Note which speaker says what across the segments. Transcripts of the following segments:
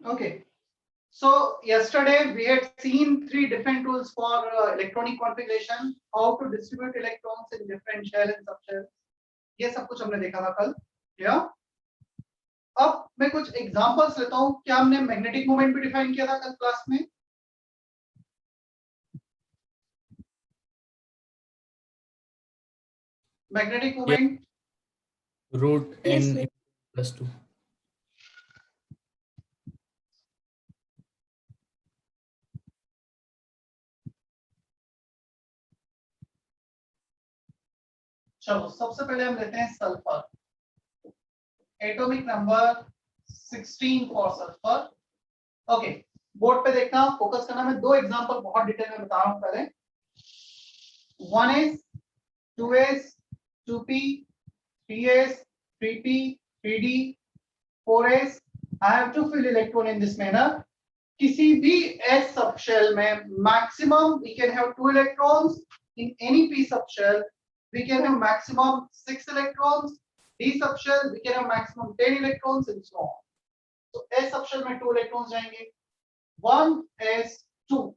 Speaker 1: Okay. So yesterday we had seen three different tools for electronic configuration, how to distribute electrons in different shell and subshell. ये सब कुछ हमने देखा था कल. Yeah. अब मैं कुछ एग्जांपल्स लेता हूं. क्या हमने मैग्नेटिक मोमेंट भी डिफाइन किया था कल क्लास में? Magnetic moment
Speaker 2: root n plus 2.
Speaker 1: चलो सबसे पहले हम लेते हैं sulphur. Atomic number 16 for sulphur. Okay, board पे देखना, फोकस करना. मैं दो एग्जांपल बहुत डिटेल में बता रहा हूं. पहले 1s 2s 2p 3s 3p 3d 4s. I have to fill electron in this manner. किसी भी s subshell में maximum we can have 2 electrons. In any p subshell we can have maximum 6 electrons. d subshell we can have maximum 10 electrons and so on. तो s subshell में 2 electrons जाएंगे. 1s2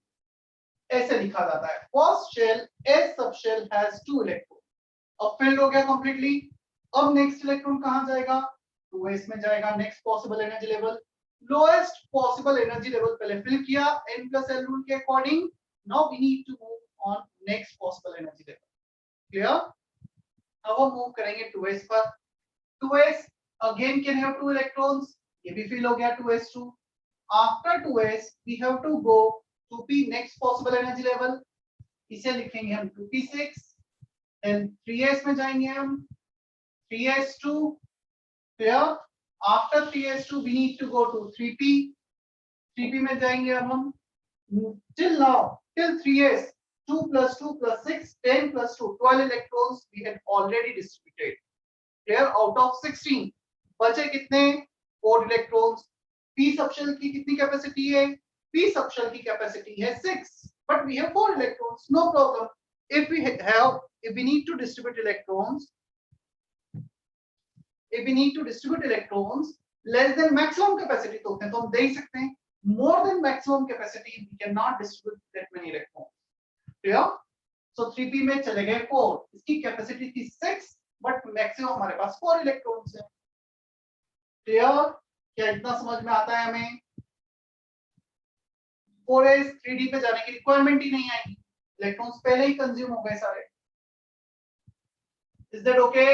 Speaker 1: ऐसे लिखा जाता है. First shell s subshell has 2 electron. अब filled हो गया कंप्लीटली. अब नेक्स्ट इलेक्ट्रॉन कहां जाएगा? 2s में जाएगा. Next possible energy level, lowest possible energy level पहले फिल किया n+l रूल के according. Now we need to move on next possible energy level. Clear? अब हम मूव करेंगे 2s पर. 2s again can have 2 electrons. ये भी फिल हो गया 2s2. After 2s we have to go to p next possible energy level. इसे लिखेंगे हम 2p6. then 3s में जाएंगे हम 3s2. clear? After 3s2 we need to go to 3p. 3p में जाएंगे अब हम. till now till 3s 2 plus 2 plus 6 10 plus 2 12 electrons we had already distributed. clear? Out of 16 बचे कितने? 4 electrons. p subshell की कितनी कैपेसिटी है? p subshell की कैपेसिटी है 6, but we have 4 electrons. No problem. If we need to distribute electrons, less than maximum capacity तो हम दे ही सकते हैं. More than maximum capacity we cannot distribute that many electrons. clear? So 3p में चले गए 4. इसकी कैपेसिटी थी 6, but maximum हमारे पास 4 electrons है. clear? क्या इतना समझ में आता है हमें? 4s 3d पे जाने की रिक्वायरमेंट ही नहीं आएगी. इलेक्ट्रॉन्स पहले ही कंज्यूम हो गए सारे. Is that okay?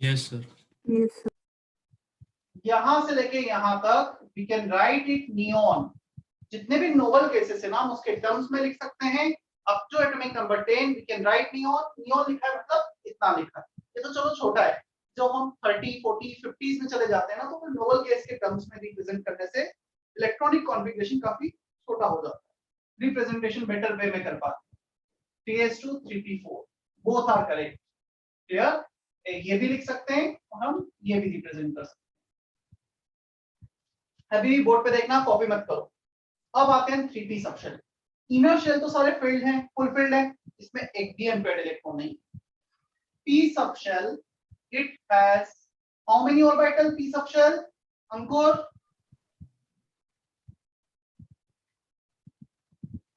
Speaker 2: Yes sir.
Speaker 3: Yes, sir.
Speaker 1: यहां से लेके यहां तक we can write it neon. जितने भी नोबल केसेस है ना हम उसके टर्म्स में लिख सकते हैं. Up to atomic number 10 we can write neon. Neon लिखा है मतलब इतना लिखा है. ये तो चलो छोटा है. जब हम 30 40 50s में चले जाते हैं ना तो फिर नोबल केस के टर्म्स में रिप्रेजेंट करने से इलेक्ट्रॉनिक कॉन्फ़िगरेशन काफी छोटा हो जाता है. रिप्रेजेंटेशन बेटर वे में कर पाते हैं. 3s2 3p4 both are correct. Clear? ये भी लिख सकते हैं और हम ये भी रिप्रेजेंट कर सकते हैं. अभी बोर्ड पे देखना, कॉपी मत करो. अब आते हैं 3p सबशेल. इनर शेल तो सारे फील्ड हैं, फुल फील्ड है. इसमें एक भी अनपेयर्ड इलेक्ट्रॉन नहीं. p subshell it has how many orbital? p subshell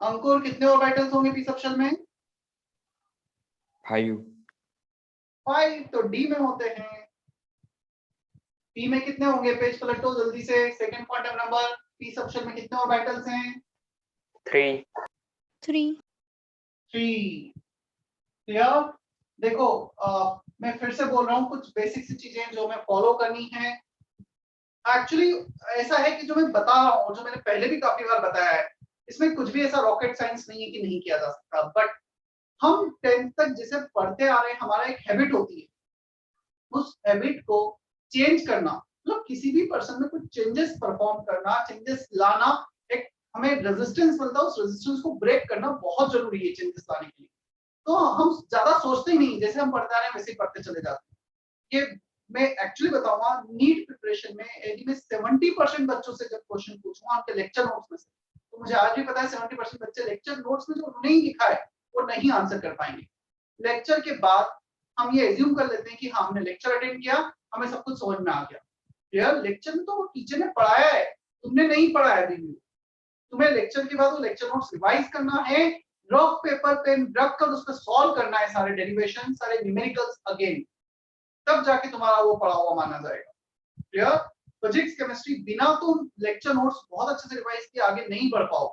Speaker 1: अंकुर कितने ऑर्बिटल्स होंगे p सबशेल में? 5 तो d में होते हैं. p में कितने होंगे? पेज पलटो जल्दी से. Second quantum number. p subshell में कितने ऑर्बिटल्स हैं?
Speaker 3: 3.
Speaker 1: क्लियर? देखो मैं फिर से बोल रहा हूँ, कुछ बेसिक सी चीजें जो मैं फॉलो करनी है. एक्चुअली ऐसा है कि जो मैं बता रहा हूँ, जो मैंने पहले भी काफी बार बताया है, इसमें कुछ भी ऐसा रॉकेट साइंस नहीं है कि नहीं किया जा सकता. बट हम 10th तक जिसे पढ़ते आ रहे हैं, हमारा एक हैबिट होती है. उस हैबिट को चेंज करना, मतलब किसी भी पर्सन में कुछ चेंजेस परफॉर्म करना, चेंजेस लाना, एक हमें रेजिस्टेंस मिलता है, उस रेजिस्टेंस को ब्रेक करना बहुत जरूरी है चेंजेस लाने के लिए. तो हम ज्यादा सोचते ही नहीं, जैसे हम पढ़ते आ रहे हैं वैसे ही पढ़ते चले जाते हैं. ये मैं एक्चुअली बताऊंगा, नीट प्रिपरेशन में एडी में 70% बच्चों से जब क्वेश्चन पूछूंगा आपके लेक्चर नोट्स में से, तो मुझे आज भी पता है 70% बच्चे लेक्चर नोट्स में जो उन्होंने ही लिखा है वो नहीं आंसर कर पाएंगे. लेक्चर के बाद हम ये एज्यूम कर लेते हैं कि हाँ हमने लेक्चर अटेंड किया, हमें सब कुछ समझ में आ गया. यार लेक्चर में तो वो टीचर ने पढ़ाया है, तुमने नहीं पढ़ा है अभी भी, तुम्हें लेक्चर के बाद वो लेक्चर नोट्स रिवाइज करना है, रफ पेपर पेन रख कर उस पर सॉल्व करना है सारे डेरिवेशन, सारे न्यूमेरिकल्स अगेन, तब जाके तुम्हारा वो पढ़ा हुआ माना जाएगा। क्लियर? फिजिक्स केमिस्ट्री बिना तुम लेक्चर नोट्स बहुत अच्छे से रिवाइज किए आगे नहीं बढ़ पाओ।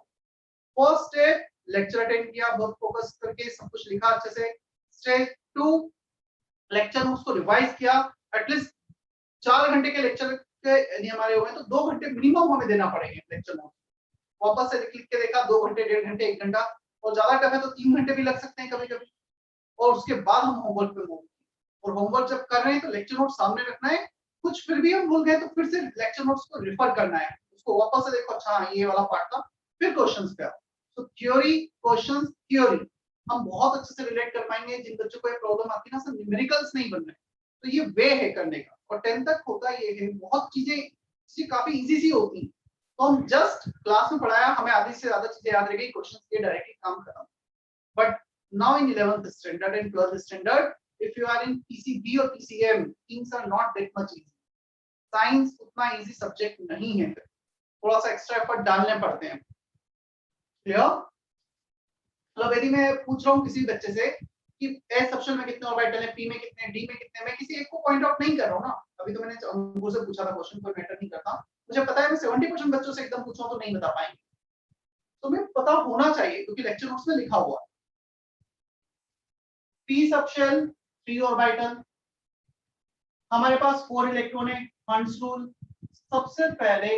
Speaker 1: फर्स्ट स्टेप लेक्चर अटेंड किया, बहुत फोकस करके सब कुछ लिखा अच्छे से। स्टेप 2 लेक्चर नोट्स को रिवाइज किया, एटलीस्ट 4 घंटे के लेक्चर के यदि हमारे हुए तो 2 घंटे मिनिमम हमें देना पड़ेंगे लेक्चर नोट्स। वापस से लिख के देखा 2 घंटे 1.5 घंटे 1 घंटा, और ज्यादा टफ है तो 3 घंटे भी लग सकते हैं कभी कभी। और उसके बाद हम होमवर्क पे मूव, और होमवर्क जब कर रहे हैं तो लेक्चर नोट सामने रखना है, कुछ फिर भी हम भूल गए तो फिर से लेक्चर नोट्स को रिफर करना है, उसको वापस से देखो, अच्छा ये वाला पार्ट था, फिर क्वेश्चंस पे आओ। तो थ्योरी क्वेश्चंस थ्योरी हम बहुत अच्छे से रिलेट कर पाएंगे। जिन बच्चों को ये प्रॉब्लम आती है ना, सब न्यूमेरिकल्स नहीं बन रहे, तो ये वे है करने का। और 10 तक होता ये है, बहुत चीजें काफी इजी सी होती हैं, तो हम जस्ट क्लास में पढ़ाया, हमें आधी से ज्यादा चीजें याद रह गई, क्वेश्चंस के डायरेक्टली काम खत्म। But now in 11th standard and 12th standard, if you are in PCB or PCM, things are not that much easy. Science उतना इजी सब्जेक्ट नहीं है, थोड़ा सा एक्स्ट्रा एफर्ट डालने पड़ते हैं। क्लियर? मतलब यदि मैं पूछ रहा हूँ किसी बच्चे से कि एस सबशेल में कितने ऑर्बिटल हैं, पी में कितने, डी में कितने, मैं किसी एक को पॉइंट आउट नहीं कर रहा हूँ ना। अभी तो मैंने अंकुर से पूछा था क्वेश्चन, कोई मैटर नहीं करता, मुझे पता है मैं 70% बच्चों से एकदम पूछूं तो नहीं बता पाएंगे, तो मैं पता होना चाहिए क्योंकि लेक्चर नोट्स में लिखा हुआ है। पी सबशेल 3 ऑर्बिटल, हमारे पास 4 इलेक्ट्रॉन है, हंट्स रूल। सबसे पहले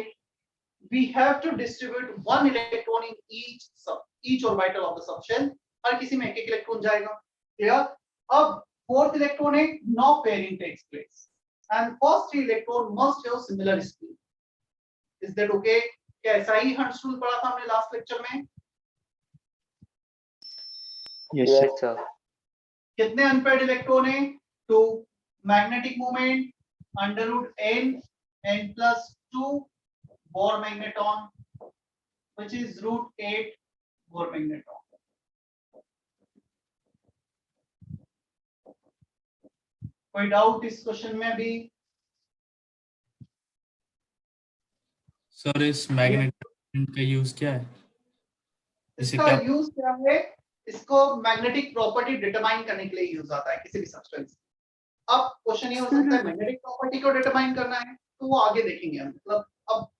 Speaker 1: we have to distribute 1 electron in each orbital of the subshell, हर किसी में एक इलेक्ट्रॉन जाएगा। क्लियर? अब 4th इलेक्ट्रॉन है, no pairing takes place and first 3 electron must have similar spin. Is that okay? क्या ऐसा ही हंट्स रूल पढ़ा था हमने लास्ट लेक्चर में?
Speaker 3: Yes, sir.
Speaker 1: कितने अनपेयर्ड इलेक्ट्रॉन है? 2. Magnetic moment √n + 2 Bohr magneton, which is √8 Bohr magneton. कोई doubt इस क्वेश्चन में भी?
Speaker 2: सर इस मैग्नेट का यूज क्या है?
Speaker 1: इसका यूज क्या है? इसको मैग्नेटिक प्रॉपर्टी डिटरमाइन करने के लिए यूज आता है किसी भी सब्सटेंस। अब क्वेश्चन ये हो सकता है मैग्नेटिक प्रॉपर्टी को डिटरमाइन करना है, तो वो आगे देखेंगे हम। मतलब अब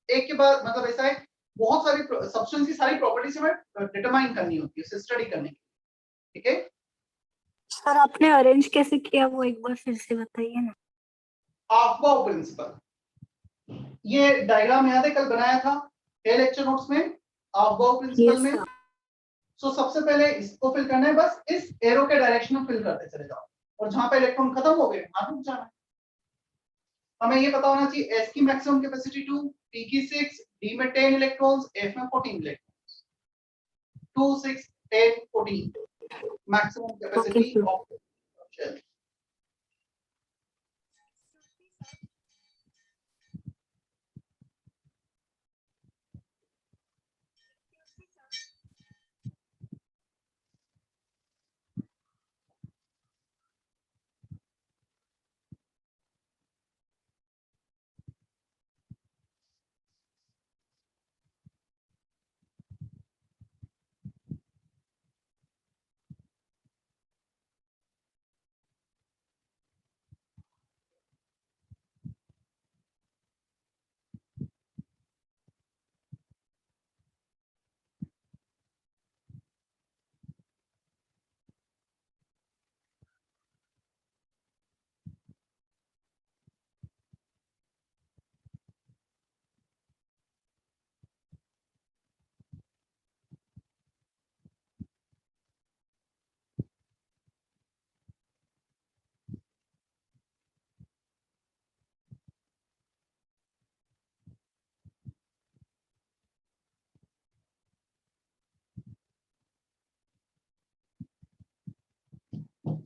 Speaker 1: एक के बाद मतलब ऐसा है, बहुत सारी सब्सटेंस की सारी प्रॉपर्टीज हमें डिटरमाइन करनी होती है, उसे स्टडी करने के लिए। ठीक है
Speaker 4: सर, आपने अरेंज कैसे किया वो एक बार फिर से बताइए ना।
Speaker 1: अफबाउ प्रिंसिपल, ये डायग्राम याद है कल बनाया था लेक्चर नोट्स में, अफबाउ प्रिंसिपल में। सो सबसे पहले इसको फिल करना है, बस इस एरो के डायरेक्शन में फिल करते चले जाओ, और जहां पे इलेक्ट्रॉन खत्म हो गए वहां रुक जाना है। हमें ये पता होना चाहिए एस की मैक्सिमम कैपेसिटी 2, पी की 6, डी में 10 इलेक्ट्रॉन्स, एफ में 14 electrons. 2 6 10 14 maximum capacity of shell.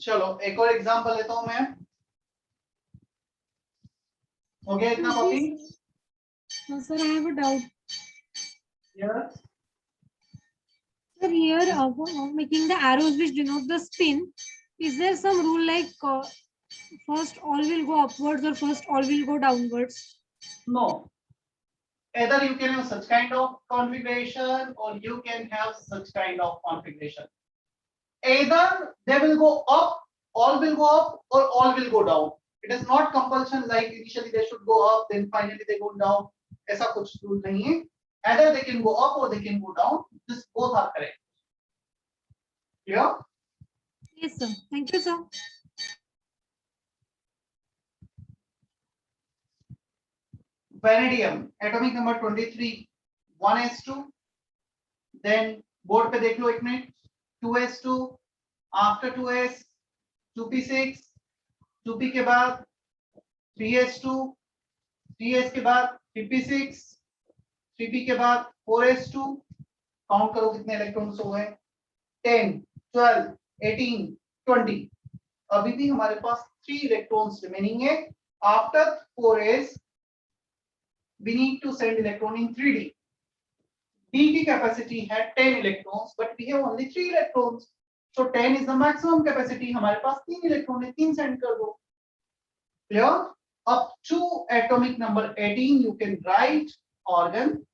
Speaker 1: चलो एक और एग्जांपल लेता हूं मैं। हो गया इतना copy?
Speaker 5: Sir, I have a doubt.
Speaker 1: Yes.
Speaker 5: Sir, here making the arrows which denote the spin, is there some rule like first all will go upwards or first all will go downwards?
Speaker 1: No. Either you can have such kind of configuration or you can have such kind of configuration. Either they will go up, all will go up, or all will go down. It is not compulsion like initially they should go up, then finally they go down. ऐसा कुछ rule नहीं है. Either they can go up or they can go down. This both are correct. Clear?
Speaker 5: Yes, sir. Thank you, sir.
Speaker 1: Vanadium, atomic number 23, 1s2. Then board पे देख लो एक minute. 2s2. After 2s, 2p6. 2p के बाद 3s2. 3s के बाद 3p6. 3p के बाद 4s2. Count करो कितने इलेक्ट्रॉन्स हो गए. 10, 12, 18, 20. अभी भी हमारे पास 3 इलेक्ट्रॉन्स रिमेनिंग है. After 4s, we need to send electron in 3D. D की capacity है 10 electrons, but we have only 3 electrons. So 10 is the maximum capacity. हमारे पास 3 इलेक्ट्रॉन है, 3 सेंड कर दो. Clear? Up to atomic number 18, you can write organ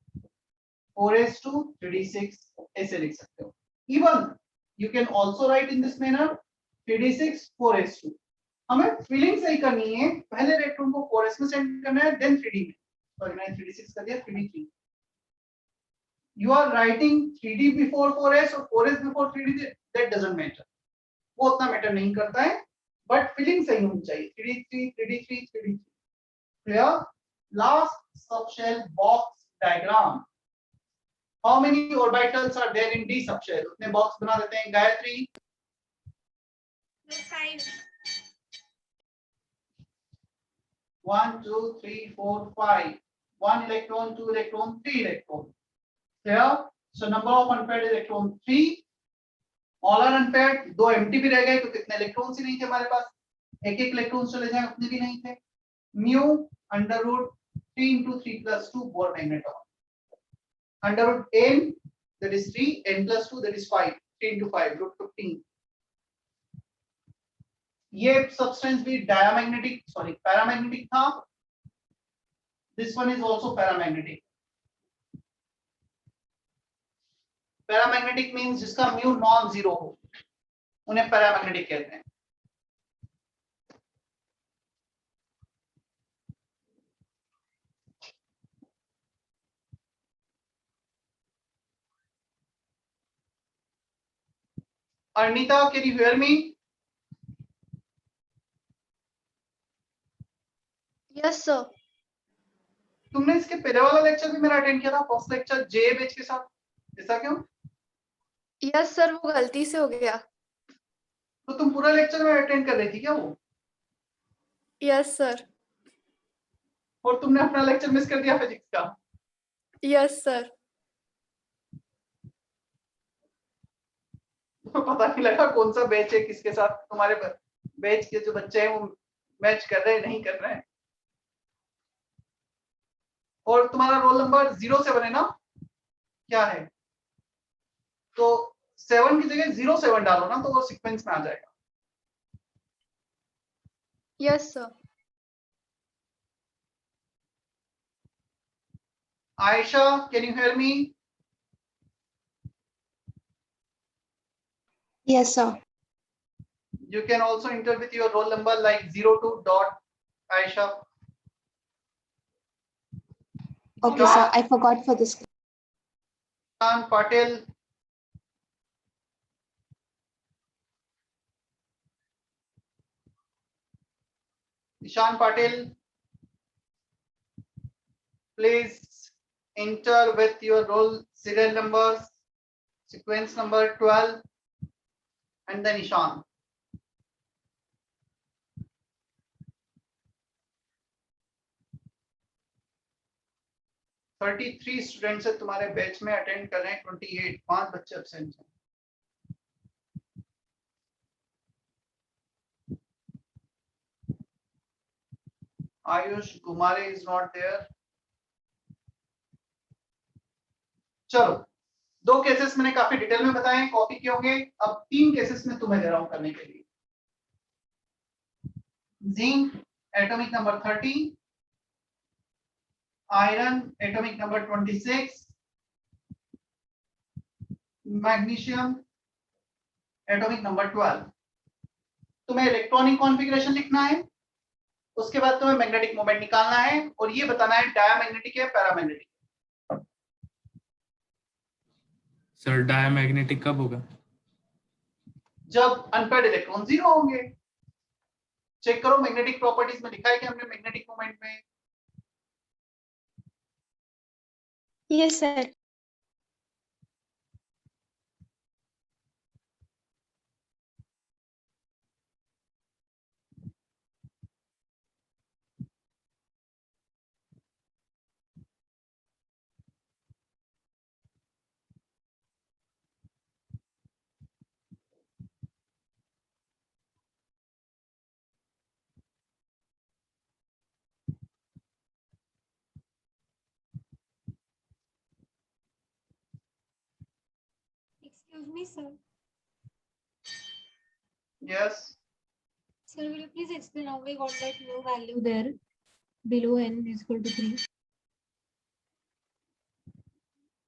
Speaker 1: 4s2 3d6 ऐसे लिख सकते हो. Even you can also write in this manner 3d6 4s2. हमें filling सही करनी है. पहले इलेक्ट्रॉन को 4s में सेंड करना है, then 3d में. Sorry, मैंने 3d6 कर दिया, 3d3. You are writing 3d before 4s or 4s before 3d. That doesn't matter. वो उतना मैटर नहीं करता है, but filling सही होनी चाहिए. 3d3, 3d3, 3d3. Clear? Last subshell box diagram. How many orbitals are there in D subshell? उतने box बना देते हैं. Gayatri.
Speaker 4: 5.
Speaker 1: 1, 2, 3, 4, 5. 1 electron, 2 electron, 3 electron. Clear? So number of unpaired electron 3. All are unpaired. 2 empty भी रह गए तो कितने electrons ही नहीं थे हमारे पास. एक electrons चले जाए उतने भी नहीं थे. Mu under root 3 into 3 plus 2 Bohr magneton. Under root n, that is 3, n plus 2, that is 5. 3 into 5, root 15. ये substance भी paramagnetic था. This one is also paramagnetic. Paramagnetic means जिसका mu non-zero हो, उन्हें paramagnetic कहते हैं. Arnita, can you hear me?
Speaker 6: Yes, sir.
Speaker 1: तुमने इसके पहले वाला लेक्चर भी मेरा अटेंड किया था, फर्स्ट लेक्चर जे बेच के साथ. ऐसा क्यों?
Speaker 6: Yes, sir. वो गलती से हो गया.
Speaker 1: तो तुम पूरा लेक्चर में अटेंड कर रही थी क्या वो?
Speaker 6: Yes, sir.
Speaker 1: और तुमने अपना लेक्चर मिस कर दिया फिजिक्स का?
Speaker 6: Yes, sir.
Speaker 1: तो पता नहीं लगा कौन सा बैच है किसके साथ. तुम्हारे बैच के जो बच्चे हैं वो मैच कर रहे हैं नहीं कर रहे हैं. और तुम्हारा रोल नंबर 07 है ना? क्या है? तो 7 की जगह 07 डालो ना तो वो सीक्वेंस में आ जाएगा.
Speaker 6: Yes, sir.
Speaker 1: Aisha, can you hear me?
Speaker 7: Yes, sir.
Speaker 1: You can also enter with your roll number like 02 dot Aisha.
Speaker 7: Okay, sir. I forgot for this.
Speaker 1: Ishan Patel. Ishan Patel. Please enter with your roll serial numbers, sequence number 12, and then Ishan. (33) students है तुम्हारे batch में attend कर रहे हैं. 28 5 बच्चे absent हैं. आयुष कुमारे is not there. चलो 2 केसेस मैंने काफी डिटेल में बताए हैं, कॉपी किए होंगे. अब 3 केसेस में तुम्हें दे रहा हूं करने के लिए. Zinc atomic number 30, iron atomic number 26, magnesium atomic number 12. तुम्हें इलेक्ट्रॉनिक कॉन्फ़िगरेशन लिखना है, उसके बाद तुम्हें मैग्नेटिक मोमेंट निकालना है और ये बताना है डायमैग्नेटिक है पैरामैग्नेटिक।
Speaker 2: सर डायमैग्नेटिक कब होगा?
Speaker 1: जब अनपेयर्ड इलेक्ट्रॉन जीरो होंगे। चेक करो मैग्नेटिक प्रॉपर्टीज में लिखा है कि हमने मैग्नेटिक मोमेंट में।
Speaker 7: Yes, sir.
Speaker 5: Excuse me, sir.
Speaker 1: Yes.
Speaker 5: Sir, will you please explain how we got that new value there below n is equal to 3?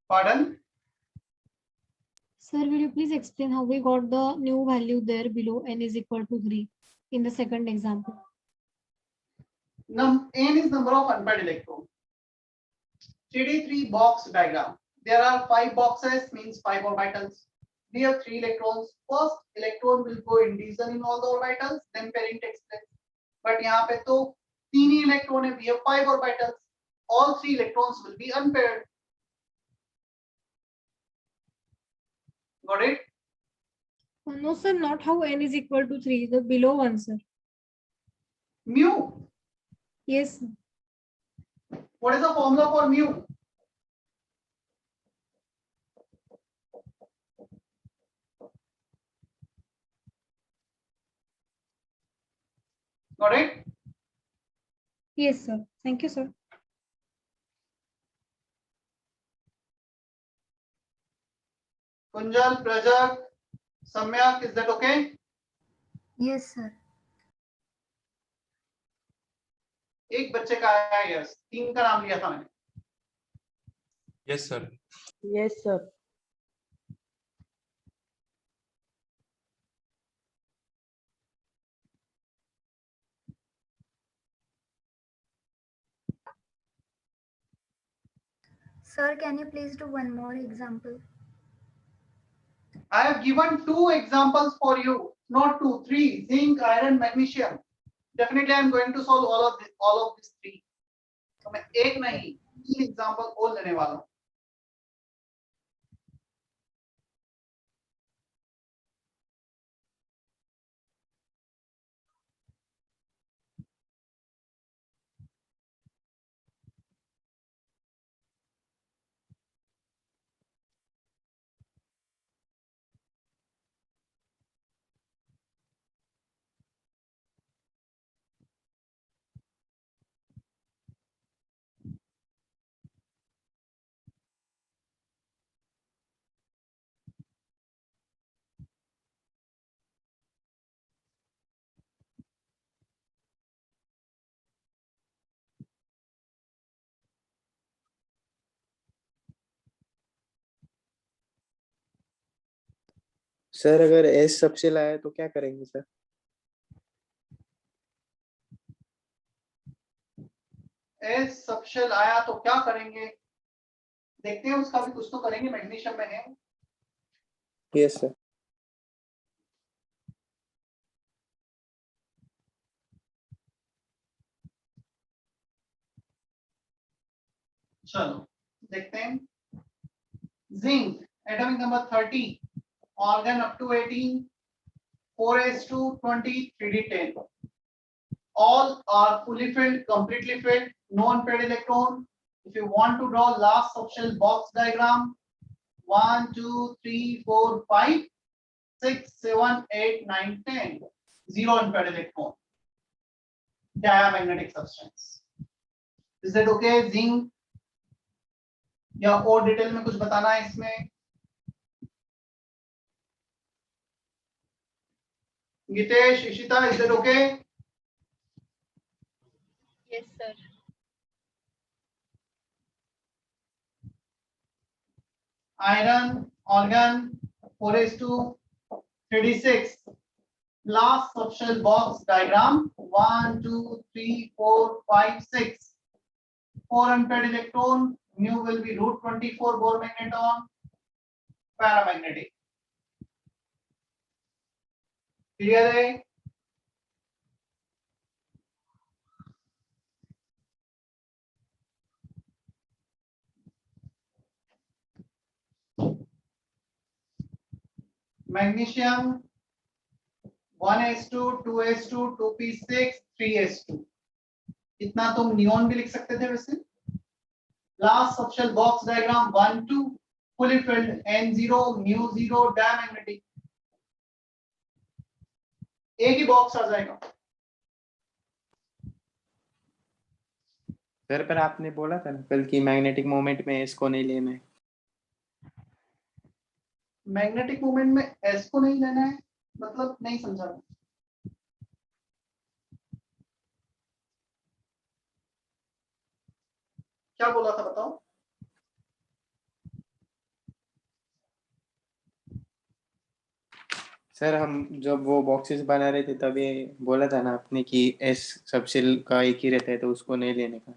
Speaker 1: Pardon?
Speaker 5: Sir, will you please explain how we got the new value there below n is equal to 3 in the second example?
Speaker 1: N is number of unpaired electrons. 3D3 box diagram. There are 5 boxes, means 5 orbitals. We have 3 electrons. First electron will go in division in all the orbitals, then pairing takes place. But यहाँ पे तो 3 ही electron है. We have 5 orbitals. All 3 electrons will be unpaired. Got it?
Speaker 5: Oh, no, sir, not how n is equal to 3, the below one, sir.
Speaker 1: Mu.
Speaker 5: Yes, sir.
Speaker 1: What is the formula for mu? Got it?
Speaker 5: Yes, sir. Thank you, sir.
Speaker 1: Kunjal, Prajak, Samyak, is that okay?
Speaker 4: Yes, sir.
Speaker 1: एक बच्चे का आया yes, 3 का नाम लिया था मैंने।
Speaker 2: Yes sir.
Speaker 8: Yes, sir.
Speaker 4: Sir, can you please do one more example?
Speaker 1: I have given 2 examples for you, not 2, 3. Zinc, iron, magnesium. Definitely, I am going to solve all of these 3. तो मैं एक नहीं 3 example और लेने वाला हूँ।
Speaker 8: Sir अगर S सबसे लाया तो क्या करेंगे सर?
Speaker 1: एस सबशेल आया तो क्या करेंगे? देखते हैं, उसका भी कुछ तो करेंगे, मैग्नीशियम में है।
Speaker 8: Yes sir.
Speaker 1: चलो देखते हैं। Zinc atomic number 30, argon up to 18, 4s2 20, 3d10. All are fully filled, completely filled, no unpaired electron. If you want to draw last subshell box diagram, 1, 2, 3, 4, 5, 6, 7, 8, 9, 10. 0 unpaired electron. Diamagnetic substance. Is that okay? Zinc या और detail में कुछ बताना है इसमें? Geetesh, Ishita, is that okay?
Speaker 6: Yes, sir.
Speaker 1: iron, organ, 4s2, 3d6. Last subshell box diagram, 1, 2, 3, 4, 5, 6. 4 unpaired electron, mu will be √24 Bohr magneton, paramagnetic. Clear है? Magnesium 1s2, 2s2, 2p6, 3s2. इतना तुम नियॉन भी लिख सकते थे वैसे. Last subshell box diagram 1, 2, fully filled, n0, mu0, diamagnetic. एक ही box आ जाएगा.
Speaker 8: सर पर आपने बोला था ना कल की मैग्नेटिक मोमेंट में इसको नहीं लेना है.
Speaker 1: मैग्नेटिक मोमेंट में एस को नहीं लेना है, मतलब नहीं समझा मैं. क्या बोला था बताओ.
Speaker 8: सर हम जब वो बॉक्सेस बना रहे थे तभी बोला था ना आपने कि एस सबसेल का एक ही रहता है तो उसको नहीं लेने का.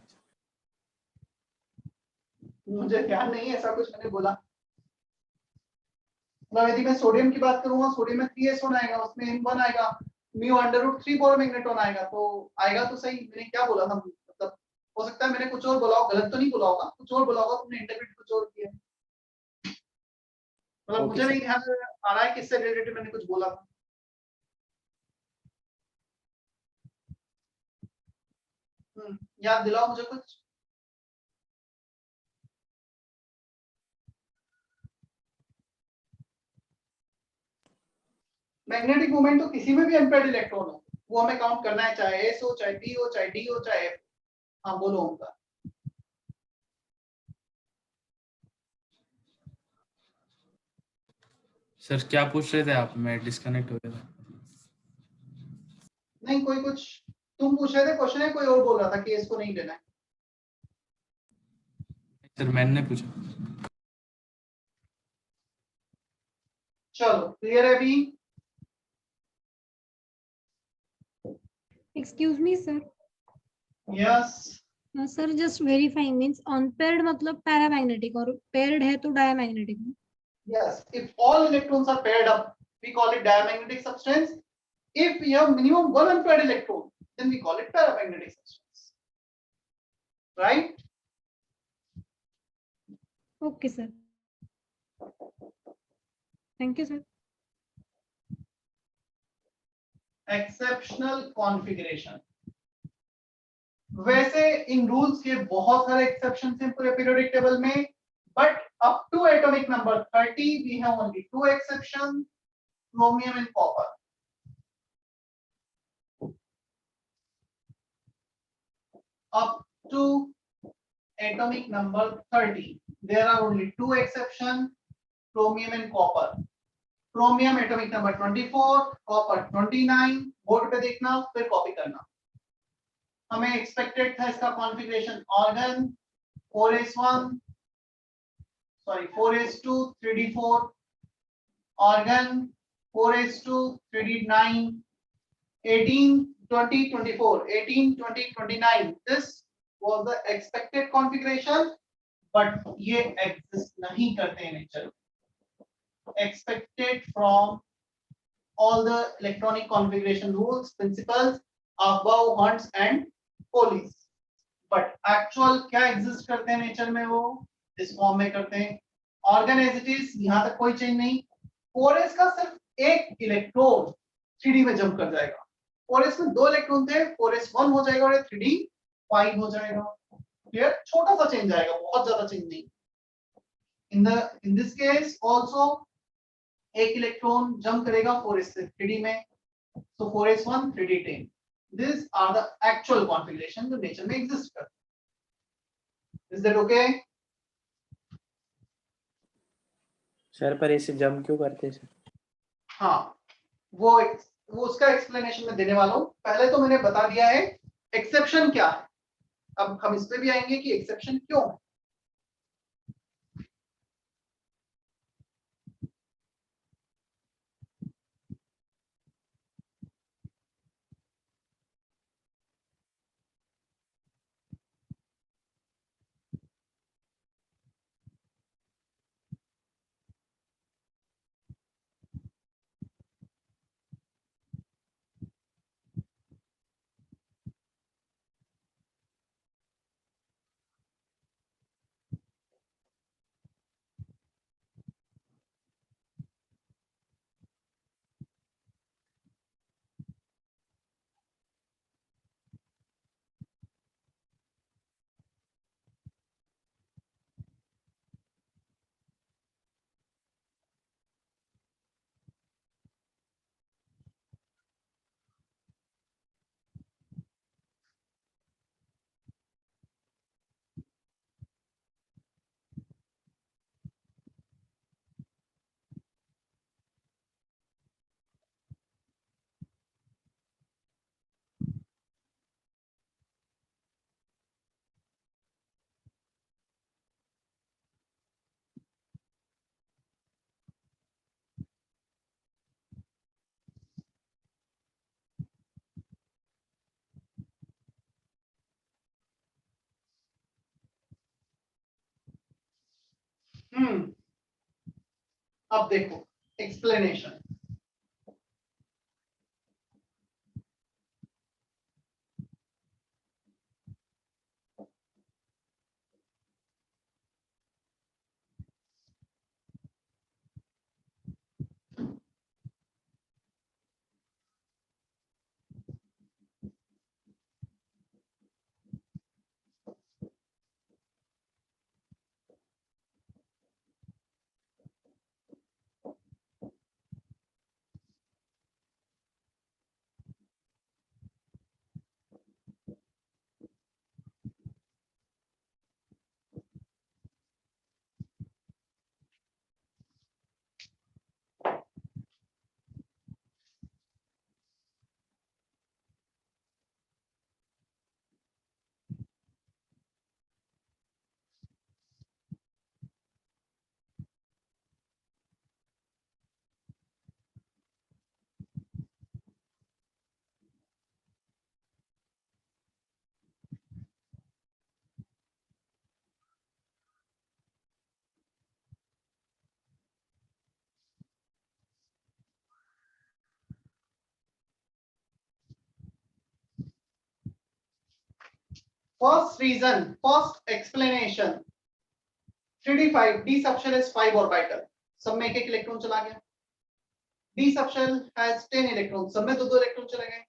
Speaker 1: मुझे ध्यान नहीं है ऐसा कुछ मैंने बोला. मतलब यदि मैं सोडियम की बात करूंगा, सोडियम में 3s1 आएगा, उसमें m1 आएगा, म्यू √3 बोर मैग्नेटॉन आएगा, तो आएगा तो सही. मैंने क्या बोला था, मतलब हो सकता है मैंने कुछ और बोला हो, गलत तो नहीं बोला होगा, कुछ और बोला होगा, तुमने इंटरप्रेट कुछ और किया. मतलब मुझे नहीं ध्यान आ रहा है किससे रिलेटेड मैंने कुछ बोला था. याद दिलाओ मुझे कुछ. मैग्नेटिक मोमेंट तो किसी में भी अनपेयर्ड इलेक्ट्रॉन हो, वो हमें काउंट करना है, चाहे एस हो, चाहे पी हो, चाहे डी हो, चाहे एफ. हाँ बोलो उनका.
Speaker 2: सर क्या पूछ रहे थे आप? मैं डिस्कनेक्ट हो गया था.
Speaker 1: नहीं कोई कुछ तुम पूछ रहे थे क्वेश्चन है, कोई और बोल रहा था कि इसको नहीं लेना है.
Speaker 2: सर मैंने पूछा.
Speaker 1: चलो क्लियर है अभी.
Speaker 5: Excuse me, sir.
Speaker 1: Yes.
Speaker 5: Sir, just verifying means unpaired मतलब paramagnetic और paired है तो diamagnetic.
Speaker 1: Yes, if all electrons are paired up, we call it diamagnetic substance. If we have minimum one unpaired electron, then we call it paramagnetic substance. Right?
Speaker 5: Okay, sir. Thank you, sir.
Speaker 1: Exceptional configuration. वैसे इन rules के बहुत सारे exception हैं पूरे periodic table में, but up to atomic number 30 we have only two exceptions, chromium and copper. Up to atomic number 30 there are only two exceptions, chromium and copper. Chromium atomic number 24, copper 29. Board पे देखना फिर copy करना. हमें expected था इसका configuration organ 4s1 sorry 4s2 3d4, organ 4s2 3d9, 18 20 24, 18 20 29. This was the expected configuration, but ये exist नहीं करते हैं nature. Expected from all the electronic configuration rules, principles above Hund's and Pauli's. But actual क्या exist करते हैं nature में, वो इस फॉर्म में करते हैं. ऑर्गन एज इट इज, यहाँ तक कोई चेंज नहीं. 4s का सिर्फ एक इलेक्ट्रॉन 3d में जंप कर जाएगा. 4s में दो इलेक्ट्रॉन थे, 4s1 हो जाएगा और 3d 5 हो जाएगा. क्लियर? छोटा सा चेंज आएगा, बहुत ज्यादा चेंज नहीं. in this case also एक इलेक्ट्रॉन जंप करेगा 4s से 3d में, so 4s1 3d10. These are the actual configuration जो नेचर में एग्जिस्ट करते हैं. Is that okay?
Speaker 8: सर पर ऐसे जंप क्यों करते हैं सर?
Speaker 1: हाँ वो उसका एक्सप्लेनेशन मैं देने वाला हूँ. पहले तो मैंने बता दिया है एक्सेप्शन क्या है. अब हम इस पे भी आएंगे कि एक्सेप्शन क्यों है. अब देखो explanation. First reason, first explanation. 3d5 d subshell is 5 orbital, सब में एक इलेक्ट्रॉन चला गया। d subshell has 10 इलेक्ट्रॉन, सब में दो इलेक्ट्रॉन चले गए।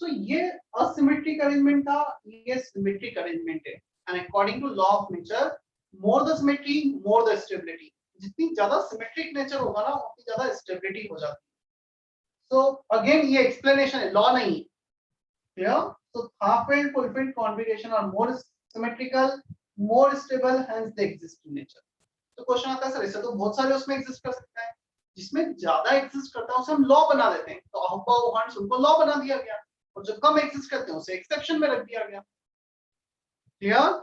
Speaker 1: So ये asymmetric arrangement था, ये symmetric arrangement है। And according to law of nature, more the symmetry, more the stability. जितनी ज्यादा symmetric nature होगा ना, उतनी ज्यादा stability हो जाती है। So again ये explanation है, law नहीं है। Clear? So half-filled, full-filled configuration are more symmetrical, more stable, hence they exist in nature. तो क्वेश्चन आता है सर ऐसे तो बहुत सारे उसमें एग्जिस्ट कर सकते हैं, जिसमें ज्यादा एग्जिस्ट करता है उसे हम लॉ बना देते हैं। तो अहूबा ओहान उनको लॉ बना दिया गया, और जो कम एग्जिस्ट करते हैं उसे एक्सेप्शन में रख दिया गया। क्लियर?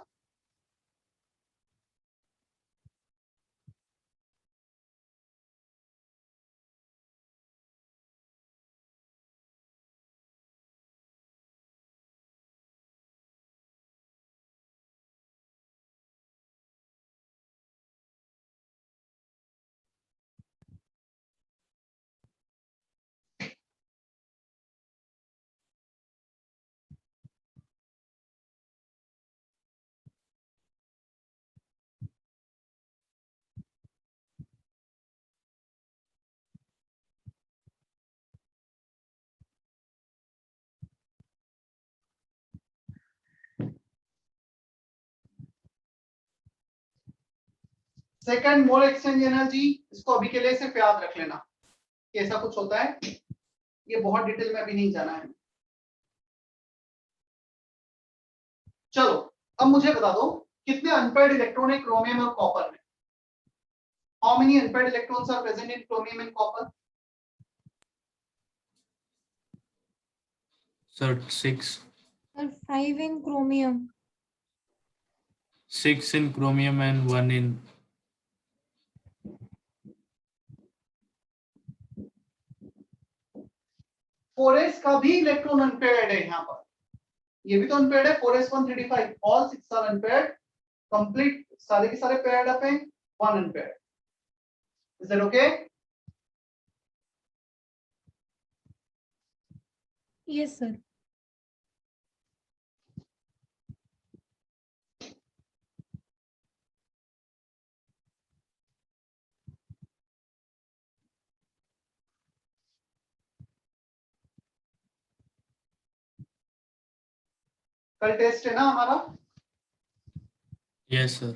Speaker 1: सेकंड मोल एक्सचेंज एनर्जी, इसको अभी के लिए सिर्फ याद रख लेना कि ऐसा कुछ होता है, ये बहुत डिटेल में अभी नहीं जाना है। चलो अब मुझे बता दो कितने अनपेयर्ड इलेक्ट्रॉन है क्रोमियम और कॉपर में। How many unpaired electrons are present in chromium and copper?
Speaker 2: Sir, 6.
Speaker 5: Sir, 5 in chromium.
Speaker 2: 6 in chromium and 1 in.
Speaker 1: फोरेस का भी इलेक्ट्रॉन अनपेयर्ड है यहाँ पर, ये भी तो अनपेयर्ड है। 4s135 all 6 are unpaired, complete सारे के सारे पेयर्ड अप हैं, 1 unpaired. Is that okay?
Speaker 5: Yes, sir.
Speaker 1: कल टेस्ट है ना हमारा?
Speaker 2: Yes, sir.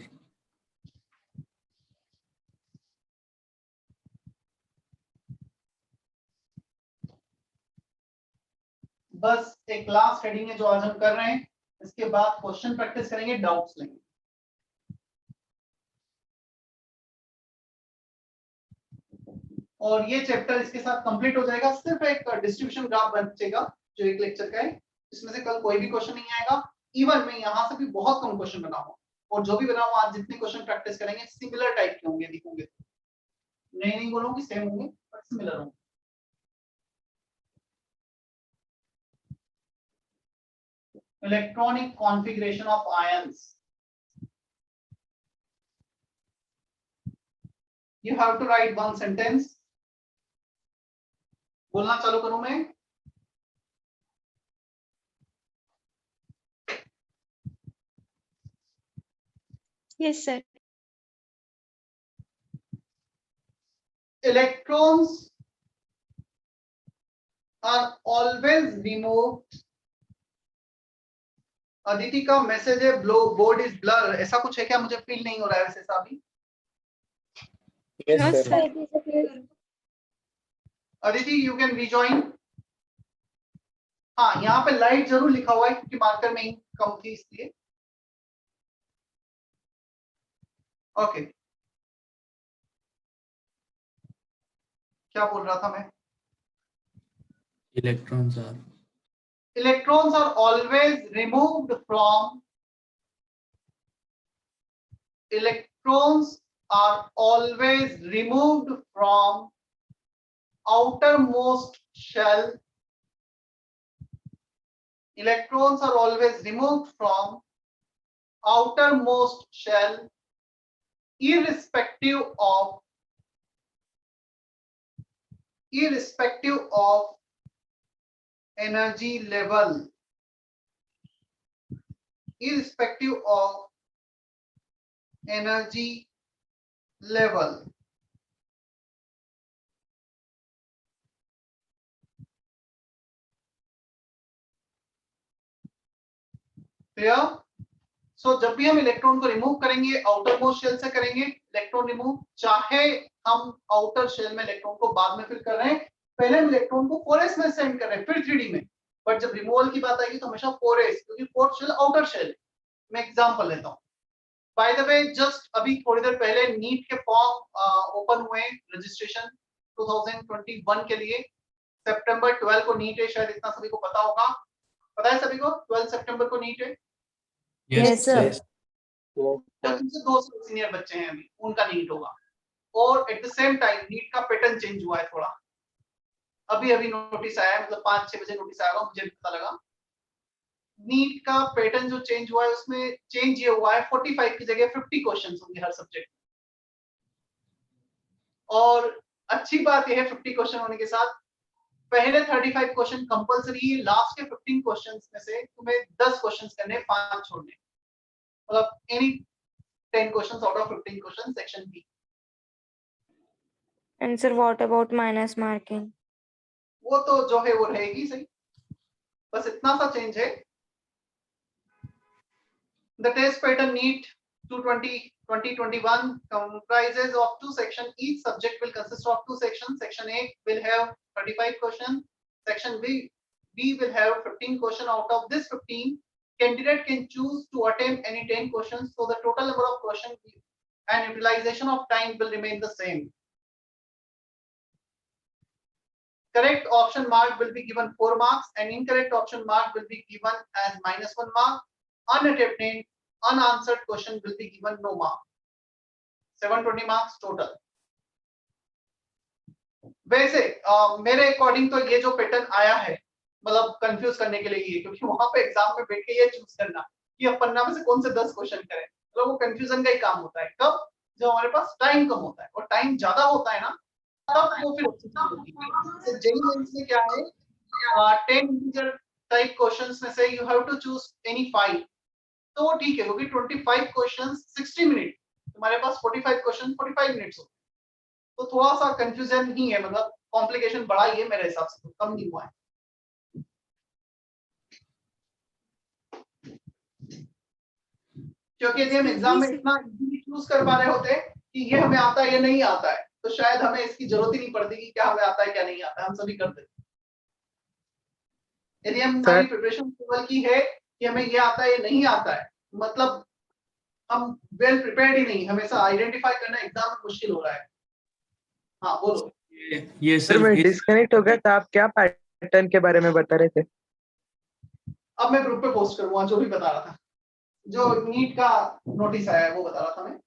Speaker 1: बस एक क्लास हेडिंग है जो आज हम कर रहे हैं, इसके बाद क्वेश्चन प्रैक्टिस करेंगे, डाउट्स लेंगे। और ये चैप्टर इसके साथ कंप्लीट हो जाएगा। सिर्फ एक डिस्ट्रीब्यूशन ग्राफ बचेगा जो एक लेक्चर का है, इसमें से कल कोई भी क्वेश्चन नहीं आएगा। इवन मैं यहाँ से भी बहुत कम क्वेश्चन बनाऊंगा, और जो भी बनाऊंगा आज जितने क्वेश्चन प्रैक्टिस करेंगे सिमिलर टाइप के होंगे, दिखोगे नहीं बोलूंगी सेम होंगे बट सिमिलर होंगे। Electronic configuration of ions, You have to write one sentence. बोलना चालू करूं मैं?
Speaker 7: Yes, sir.
Speaker 1: Electrons are always removed. Aditi का मैसेज है बोर्ड इज ब्लर, ऐसा कुछ है क्या? मुझे फील नहीं हो रहा है वैसे ऐसा अभी।
Speaker 8: Yes,
Speaker 7: No,
Speaker 8: sir.
Speaker 7: sir.
Speaker 1: Aditi you can rejoin. हाँ, यहाँ पे लाइट जरूर लिखा हुआ है क्योंकि मार्कर में इंक कम थी इसलिए। ओके, क्या बोल रहा था मैं?
Speaker 2: electrons are
Speaker 1: always removed from outermost shell. Electrons are always removed from outermost shell irrespective of energy level. Irrespective of energy level. Clear? So जब भी हम इलेक्ट्रॉन को रिमूव करेंगे आउटर मोस्ट शेल से करेंगे इलेक्ट्रॉन रिमूव, चाहे हम outer shell में इलेक्ट्रॉन को बाद में फिल कर रहे हैं, पहले हम इलेक्ट्रॉन को 4s में सेंड कर रहे हैं फिर 3d में, बट जब रिमूवल की बात आएगी तो हमेशा 4s, क्योंकि फोर्थ शेल आउटर शेल। मैं एग्जांपल लेता हूं। बाय द वे, जस्ट अभी थोड़ी देर पहले नीट के फॉर्म ओपन हुए, रजिस्ट्रेशन 2021 के लिए। सितंबर 12 को नीट है, शायद इतना सभी को पता होगा। पता है सभी को 12 सितंबर को नीट है?
Speaker 2: yes sir
Speaker 1: जिनसे 200 सीनियर बच्चे हैं अभी, उनका नीट होगा। और at the same time NEET का पैटर्न चेंज हुआ है थोड़ा, अभी नोटिस आया है, मतलब 5-6 बजे नोटिस आया होगा, मुझे भी पता लगा। नीट का पैटर्न जो चेंज हुआ है उसमें चेंज ये हुआ है 45 की जगह 50 क्वेश्चंस होंगे हर सब्जेक्ट। और अच्छी बात यह है 50 क्वेश्चन होने के साथ पहले 35 क्वेश्चन कंपलसरी है, लास्ट के 15 क्वेश्चंस में से तुम्हें 10 क्वेश्चंस करने, 5 छोड़ने, मतलब any 10 questions out of 15 question section B.
Speaker 9: And sir, what about minus marking?
Speaker 1: वो तो जो है वो रहेगी सही, बस इतना सा चेंज है। The test pattern NEET 2021 comprises of 2 sections. Each subject will consist of 2 sections. Section A will have 35 questions. Section B will have 15 questions. Out of this 15, candidate can choose to attempt any 10 questions. So the total number of questions and utilization of time will remain the same. Correct option mark will be given 4 marks and incorrect option mark will be given as -1 mark. Unattempted, unanswered question will be given no mark. 720 marks total. वैसे मेरे according तो ये जो pattern आया है, मतलब confuse करने के लिए ये, क्योंकि वहां पे एग्जाम में बैठ के ये चूज करना कि अब पन्ना में से कौन से 10 क्वेश्चन करें, तो वो कंफ्यूजन का ही काम होता है। कब? जब हमारे पास टाइम कम होता है, और टाइम ज्यादा होता है ना, तब वो फिर अच्छी चीज होती है। तो जेईई मेंस में क्या है, 10 इंटीजर टाइप क्वेश्चंस में से you have to choose any 5, तो वो ठीक है, क्योंकि 25 क्वेश्चंस 60 मिनट, तुम्हारे पास 45 क्वेश्चन 45 मिनट्स हो, तो थोड़ा सा कंफ्यूजन ही है, मतलब कॉम्प्लिकेशन बड़ा ही है मेरे हिसाब से, तो कम नहीं हुआ है। क्योंकि यदि हम एग्जाम में इतना इजीली चूज कर पा रहे होते कि ये हमें आता है ये नहीं आता है, तो शायद हमें इसकी जरूरत ही नहीं पड़ती कि क्या हमें आता है क्या नहीं आता है, हम सभी कर देते। यदि हमारी प्रिपरेशन लेवल की है कि हमें ये आता है ये नहीं आता है, मतलब हम वेल प्रिपेयर्ड ही नहीं, हमेशा आइडेंटिफाई करना एग्जाम में मुश्किल हो रहा है। हाँ बोलो।
Speaker 2: ये
Speaker 3: सर मैं डिस्कनेक्ट हो गया था, आप क्या पैटर्न के बारे में बता रहे थे?
Speaker 1: अब मैं ग्रुप पे पोस्ट करूंगा जो भी बता रहा था, जो नीट का नोटिस आया है वो बता रहा था मैं।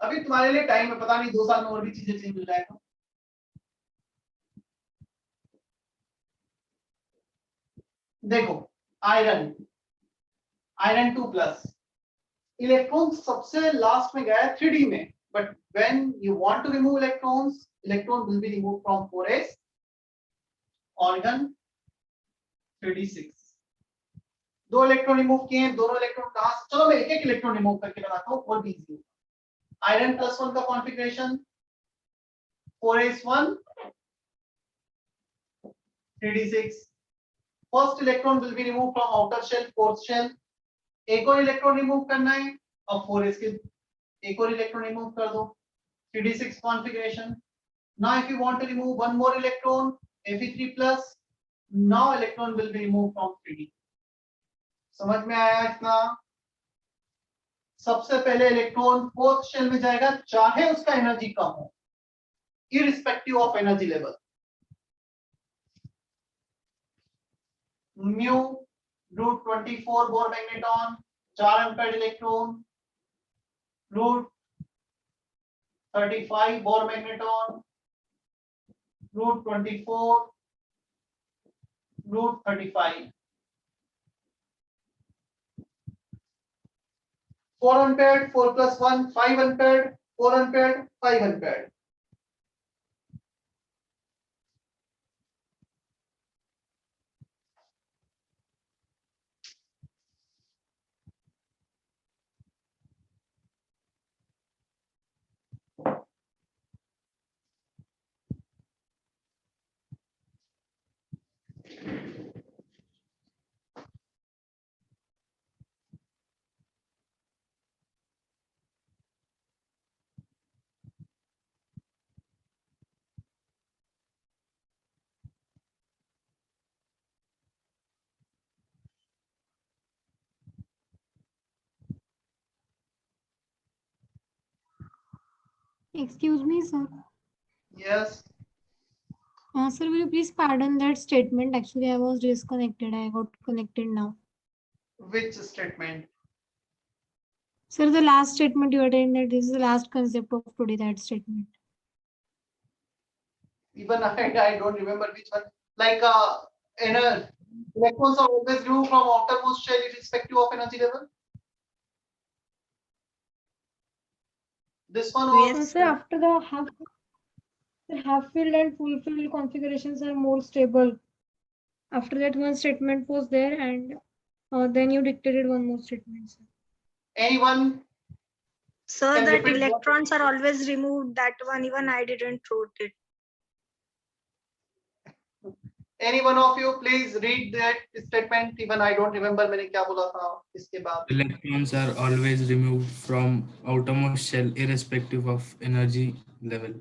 Speaker 1: अभी तुम्हारे लिए टाइम है, पता नहीं 2 साल में और भी चीजें चेंज हो जाए तो। देखो आयरन 2+, इलेक्ट्रॉन सबसे लास्ट में गया है 3D में, but when you want to remove electrons, electron will be removed from 4s organ 3d6. दो इलेक्ट्रॉन रिमूव किए हैं, दोनों इलेक्ट्रॉन कहां से, चलो मैं एक एक इलेक्ट्रॉन रिमूव करके बताता हूं और भी इजी होगा। आयरन +1 का configuration 4s1 3d6. First electron will be remove from outer shell, fourth shell. एक और इलेक्ट्रॉन रिमूव करना है, अब 4s के एक और इलेक्ट्रॉन रिमूव कर दो, 3d6 configuration. Now if you want to remove one more electron, Fe3+, now electron will be removed from 3d. समझ में आया इतना? सबसे पहले इलेक्ट्रॉन फोर्थ शेल में जाएगा, चाहे उसका एनर्जी कम हो, irrespective of energy level. Mu root 24 Bohr magneton, 4 ampere electron, root 35 Bohr magneton, root 24, root 35. 4 ampere, 4 plus 1, 5 ampere, 4 ampere, 5 ampere.
Speaker 5: Excuse me, sir.
Speaker 1: Yes.
Speaker 5: Sir, will you please pardon that statement? Actually, I was disconnected. I got connected now.
Speaker 1: Which statement?
Speaker 5: Sir, the last statement you attained that this is the last concept of today, that statement.
Speaker 1: Even I don't remember which one. Like electrons are always removed from outermost shell irrespective of energy level. This one or
Speaker 5: Sir, after the half filled and full filled configurations are more stable. After that, one statement was there, and then you dictated one more statement, sir.
Speaker 1: anyone?
Speaker 7: Sir,
Speaker 1: Can
Speaker 7: that
Speaker 1: repeat what?
Speaker 7: electrons are always removed. That one, even I didn't wrote it.
Speaker 1: Any one of you please read that statement. Even I don't remember मैंने क्या बोला था इसके बाद.
Speaker 2: Electrons are always removed from outermost shell irrespective of energy level.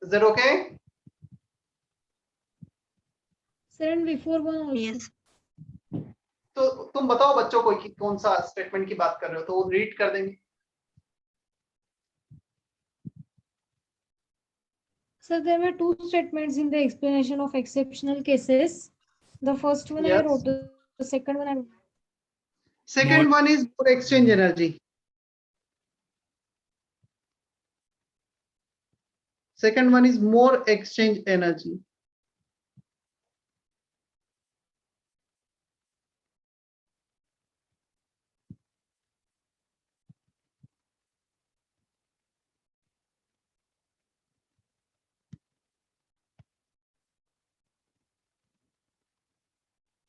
Speaker 1: Is that okay?
Speaker 5: Sir, and before one also.
Speaker 7: Yes.
Speaker 1: तो तुम बताओ बच्चों को कि कौन सा स्टेटमेंट की बात कर रहे हो, तो वो रीड कर देंगे.
Speaker 5: So there were two statements in the explanation of exceptional cases. The first one
Speaker 1: Yes.
Speaker 5: I wrote, the second one I wrote.
Speaker 1: Second
Speaker 2: More-
Speaker 1: one is more exchange energy. Second one is more exchange energy.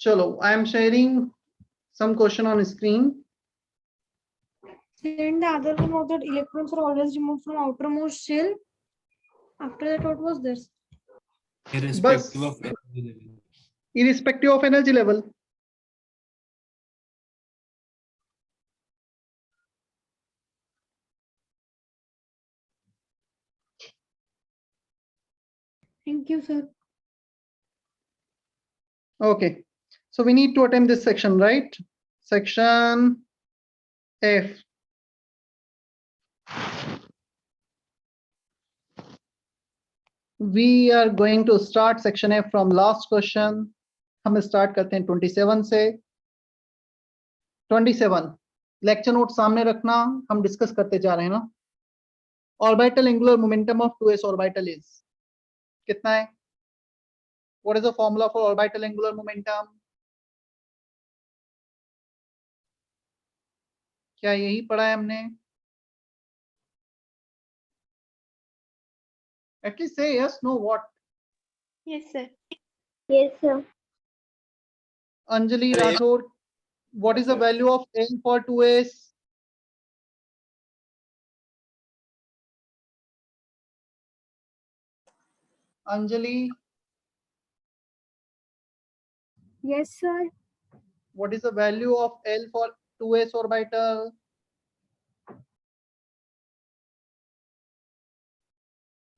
Speaker 1: Chalo, I am sharing some question on screen.
Speaker 5: Then the other one was that electrons are always removed from outermost shell. After that, what was this?
Speaker 2: Irrespective
Speaker 1: Bas.
Speaker 2: of energy level.
Speaker 1: Irrespective of energy level.
Speaker 5: Thank you, sir.
Speaker 1: Okay, so we need to attempt this section, right? Section F. We are going to start section F from last question. हम start करते हैं 27 से. 27 lecture note सामने रखना, हम discuss करते जा रहे हैं ना. Orbital angular momentum of 2s orbital is कितना है? What is the formula for orbital angular momentum? क्या यही पढ़ा है हमने? At least say yes, no, what?
Speaker 6: Yes, sir.
Speaker 4: Yes, sir.
Speaker 1: Anjali Rathore, what is the value of L for 2s? Anjali,
Speaker 4: Yes, sir.
Speaker 1: what is the value of L for 2s orbital?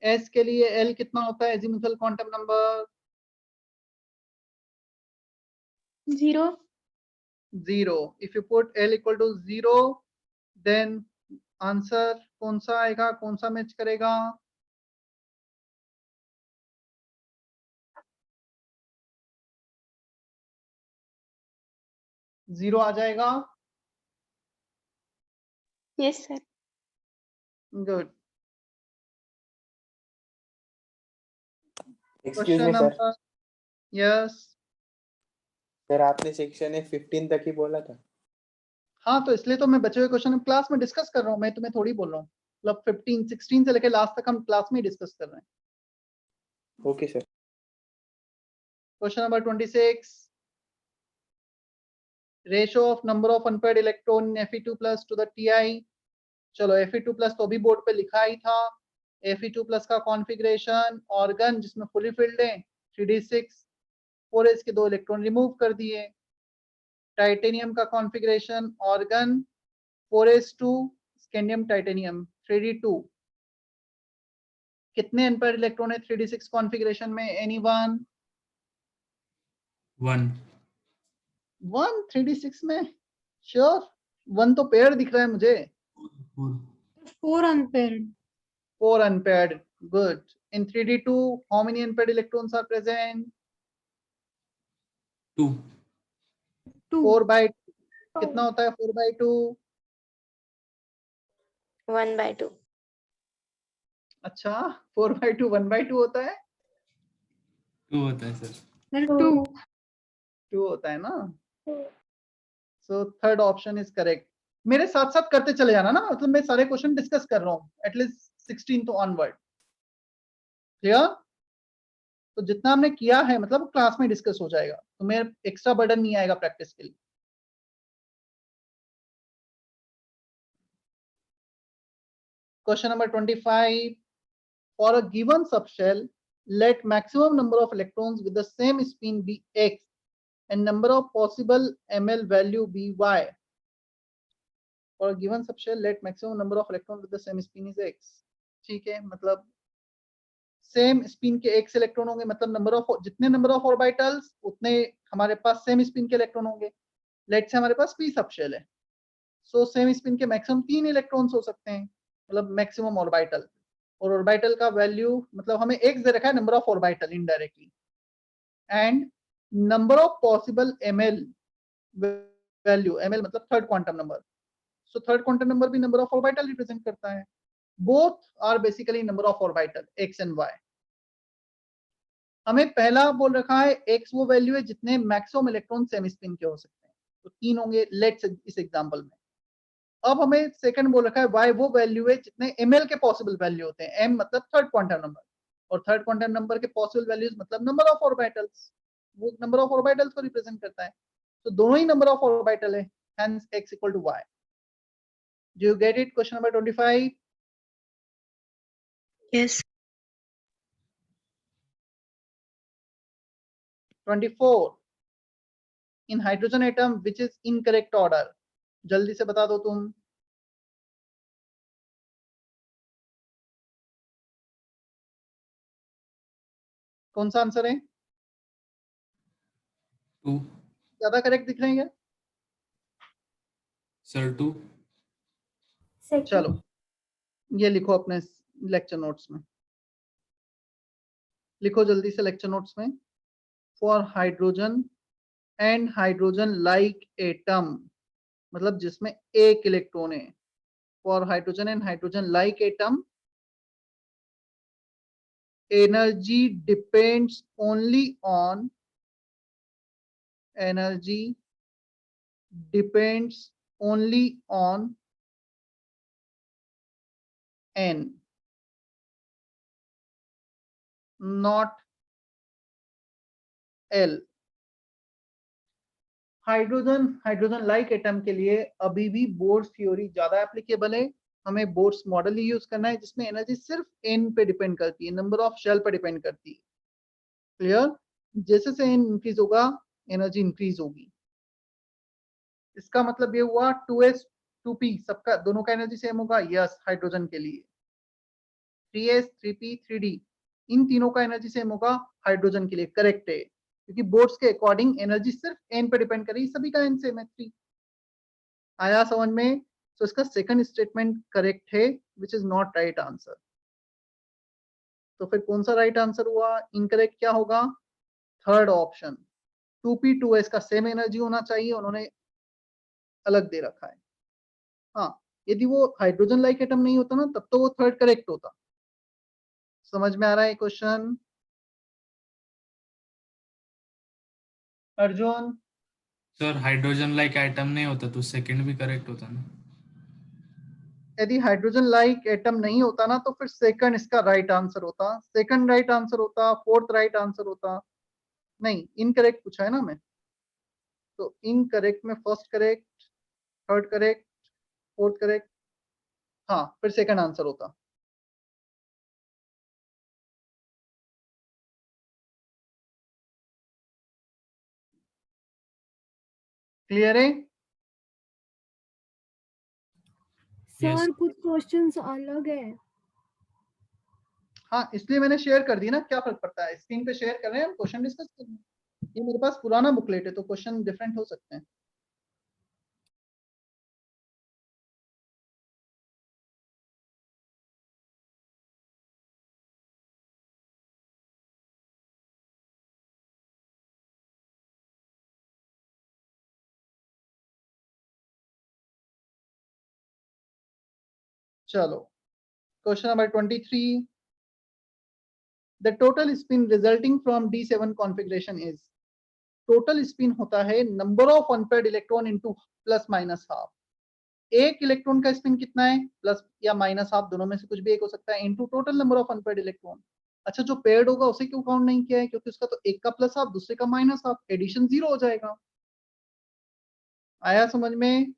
Speaker 1: S के लिए L कितना होता है azimuthal quantum number?
Speaker 6: 0.
Speaker 1: 0. If you put L equal to 0, then answer कौन सा आएगा, कौन सा मैच करेगा? जीरो आ जाएगा.
Speaker 6: Yes, sir.
Speaker 1: Good.
Speaker 8: Excuse
Speaker 1: question
Speaker 8: me sir,
Speaker 1: number, yes.
Speaker 8: Sir आपने सेक्शन 15 तक ही बोला था.
Speaker 1: हाँ, तो इसलिए तो मैं बचे हुए क्वेश्चन क्लास में डिस्कस कर रहा हूँ, मैं तुम्हें थोड़ी बोल रहा हूँ. मतलब 15 16 से लेके लास्ट तक हम क्लास में डिस्कस कर रहे हैं.
Speaker 8: Okay sir.
Speaker 1: Question number 26. Ratio of number of unpaired electron in Fe2+ to the Ti. चलो Fe2+ तो अभी बोर्ड पे लिखा ही था. Fe2+ का कॉन्फ़िगरेशन, ऑर्गन जिसमें फुली फिल्ड है 3d6, 4s के 2 इलेक्ट्रॉन रिमूव कर दिए. टाइटेनियम का configuration, organ 4s2, scandium titanium 3d2. कितने अनपेयर्ड इलेक्ट्रॉन है 3d6 कॉन्फ़िगरेशन में? एनीवन?
Speaker 2: 1.
Speaker 1: 1 3d6 में? श्योर? 1 तो पेयर दिख रहा है मुझे.
Speaker 2: 4.
Speaker 5: 4 unpaired.
Speaker 1: 4 unpaired. Good. In 3d2, how many unpaired electrons are present?
Speaker 2: 2.
Speaker 5: 2.
Speaker 1: 4/2. कितना होता है 4/2?
Speaker 9: 1/2.
Speaker 1: अच्छा, 4/2 1/2 होता है?
Speaker 2: 2 होता है सर.
Speaker 5: Sir, 2.
Speaker 1: 2 होता है ना. So third option is correct. मेरे साथ साथ करते चले जाना ना, मतलब मैं सारे क्वेश्चन डिस्कस कर रहा हूँ एटलीस्ट 16 तो ऑनवर्ड. क्लियर? तो जितना हमने किया है मतलब क्लास में डिस्कस हो जाएगा, तो मेरे एक्स्ट्रा बर्डन नहीं आएगा प्रैक्टिस के लिए. Question number 25. For a given subshell, let maximum number of electrons with the same spin be x and number of possible ml value be y. For a given subshell, let maximum number of electrons with the same spin is x. ठीक है, मतलब same spin के x electron होंगे, मतलब number of, जितने number of orbitals उतने हमारे पास same spin के इलेक्ट्रॉन होंगे. लेट से हमारे पास p सबशेल है, सो सेम स्पिन के मैक्सिमम 3 इलेक्ट्रॉन्स हो सकते हैं, मतलब मैक्सिमम ऑर्बिटल. और ऑर्बिटल का वैल्यू मतलब हमें x दे रखा है, number of orbital indirectly, and number of possible ml value, ml मतलब थर्ड क्वांटम नंबर. सो थर्ड क्वांटम नंबर भी नंबर ऑफ ऑर्बिटल रिप्रेजेंट करता है. Both are basically number of orbital x and y. हमें पहला बोल रखा है x वो वैल्यू है जितने मैक्सिमम इलेक्ट्रॉन सेम स्पिन के हो सकते हैं, तो 3 होंगे लेट्स इस एग्जांपल में. अब हमें सेकंड बोल रखा है y वो वैल्यू है जितने ml के पॉसिबल वैल्यू होते हैं, m मतलब थर्ड क्वांटम नंबर, और थर्ड क्वांटम नंबर के पॉसिबल वैल्यूज मतलब नंबर ऑफ ऑर्बिटल्स, वो नंबर ऑफ ऑर्बिटल्स को रिप्रेजेंट करता है. तो दोनों ही नंबर ऑफ ऑर्बिटल है, hence x equal to y. Do you get it? Question number 25.
Speaker 7: Yes.
Speaker 1: 24. In hydrogen atom which is incorrect order? जल्दी से बता दो तुम. कौन सा आंसर है?
Speaker 2: 2.
Speaker 1: ज्यादा करेक्ट दिख रहे हैं क्या?
Speaker 2: सर 2.
Speaker 1: चलो ये लिखो अपने लेक्चर नोट्स में, लिखो जल्दी से लेक्चर नोट्स में. For hydrogen and hydrogen like atom, मतलब जिसमें एक इलेक्ट्रॉन है. For hydrogen and hydrogen like atom, energy depends only on n. Naught L. Hydrogen like atom के लिए अभी भी बोर्स थ्योरी ज्यादा एप्लीकेबल है। हमें बोर्स मॉडल ही यूज करना है जिसमें एनर्जी सिर्फ एन पे डिपेंड करती है, नंबर ऑफ शेल पे डिपेंड करती है। क्लियर? जैसे से एन इंक्रीज होगा एनर्जी इंक्रीज होगी। इसका मतलब ये हुआ 2s 2p सबका दोनों का एनर्जी सेम होगा। यस, हाइड्रोजन के लिए 3s 3p 3d इन तीनों का एनर्जी सेम होगा। हाइड्रोजन के लिए करेक्ट है, क्योंकि बोर्ड्स के अकॉर्डिंग एनर्जी सिर्फ एन पे डिपेंड करेगी, सभी का एन सेम है 3। आया समझ में? तो इसका सेकंड स्टेटमेंट करेक्ट है, which is not right answer. तो फिर कौन सा राइट आंसर हुआ? इनकरेक्ट क्या होगा? थर्ड ऑप्शन 2p 2s का सेम एनर्जी होना चाहिए, उन्होंने अलग दे रखा है। हाँ, यदि वो हाइड्रोजन लाइक एटम नहीं होता ना तब तो वो थर्ड करेक्ट होता। समझ में आ रहा है question? Arjun?
Speaker 2: Sir hydrogen like item नहीं होता तो सेकंड भी करेक्ट होता ना।
Speaker 1: यदि हाइड्रोजन लाइक एटम नहीं होता ना तो फिर सेकंड इसका राइट आंसर होता, सेकंड राइट आंसर होता, फोर्थ राइट आंसर होता। नहीं, इनकरेक्ट पूछा है ना मैं, तो इनकरेक्ट में first correct, third correct, fourth correct, हाँ फिर सेकंड आंसर होता। क्लियर है?
Speaker 2: Yes.
Speaker 5: सर कुछ क्वेश्चंस अलग है।
Speaker 1: हाँ, इसलिए मैंने शेयर कर दी ना, क्या फर्क पड़ता है, स्क्रीन पे शेयर कर रहे हैं हम, क्वेश्चन डिस्कस कर रहे हैं। ये मेरे पास पुराना बुकलेट है तो क्वेश्चन डिफरेंट हो सकते हैं। चलो, question number 23, the total spin resulting from D7 configuration is. Total spin होता है number of unpaired electron into plus minus half. एक इलेक्ट्रॉन का स्पिन कितना है? प्लस या माइनस हाफ, दोनों में से कुछ भी एक हो सकता है, into total number of unpaired electron. अच्छा, जो पेयर्ड होगा उसे क्यों काउंट नहीं किया है? क्योंकि उसका तो एक का प्लस हाफ दूसरे का माइनस हाफ, एडिशन 0 हो जाएगा। आया समझ में?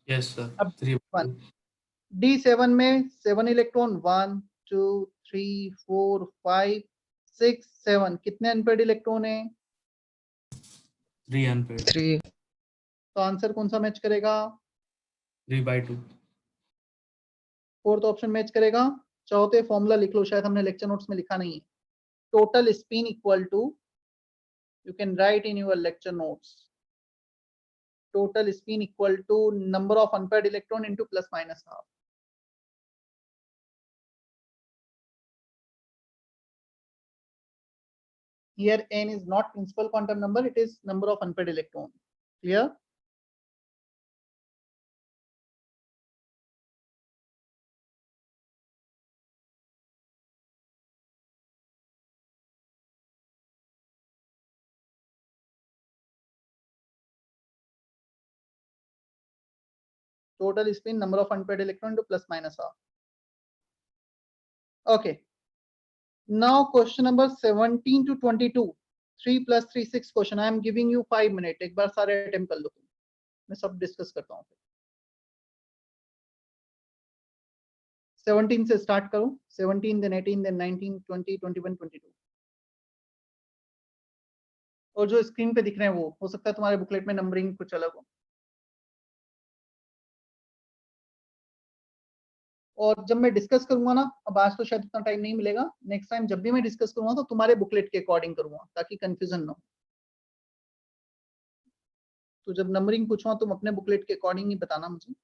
Speaker 2: Yes sir.
Speaker 1: अब
Speaker 2: 3/2.
Speaker 1: D7 में 7 इलेक्ट्रॉन, 1 2 3 4 5 6 7, कितने अनपेयर्ड इलेक्ट्रॉन है?
Speaker 2: 3 unpaired.
Speaker 3: 3.
Speaker 1: तो आंसर कौन सा मैच करेगा?
Speaker 2: 3/2.
Speaker 1: फोर्थ ऑप्शन मैच करेगा। चाहो तो फॉर्मूला लिख लो, शायद हमने लेक्चर नोट्स में लिखा नहीं है। Total spin equal to, you can write in your lecture notes, total spin equal to number of unpaired electron into plus minus half. Here n is not principal quantum number, it is number of unpaired electron. Clear? Total spin, number of unpaired electron into plus minus half. Okay. Now question number 17 to 22. 3 plus 3 6 question. I am giving you 5 minutes. एक बार सारे attempt कर लो, मैं सब discuss करता हूँ। 17 से start करो, 17 then 18 then 19 20 21 22। और जो स्क्रीन पे दिख रहे हैं वो हो सकता है तुम्हारे बुकलेट में नंबरिंग कुछ अलग हो। और जब मैं डिस्कस करूंगा ना, अब आज तो शायद इतना टाइम नहीं मिलेगा, नेक्स्ट टाइम जब भी मैं डिस्कस करूंगा तो तुम्हारे बुकलेट के अकॉर्डिंग करूंगा ताकि कंफ्यूजन ना हो। तो जब नंबरिंग पूछूंगा तुम अपने बुकलेट के अकॉर्डिंग ही बताना मुझे।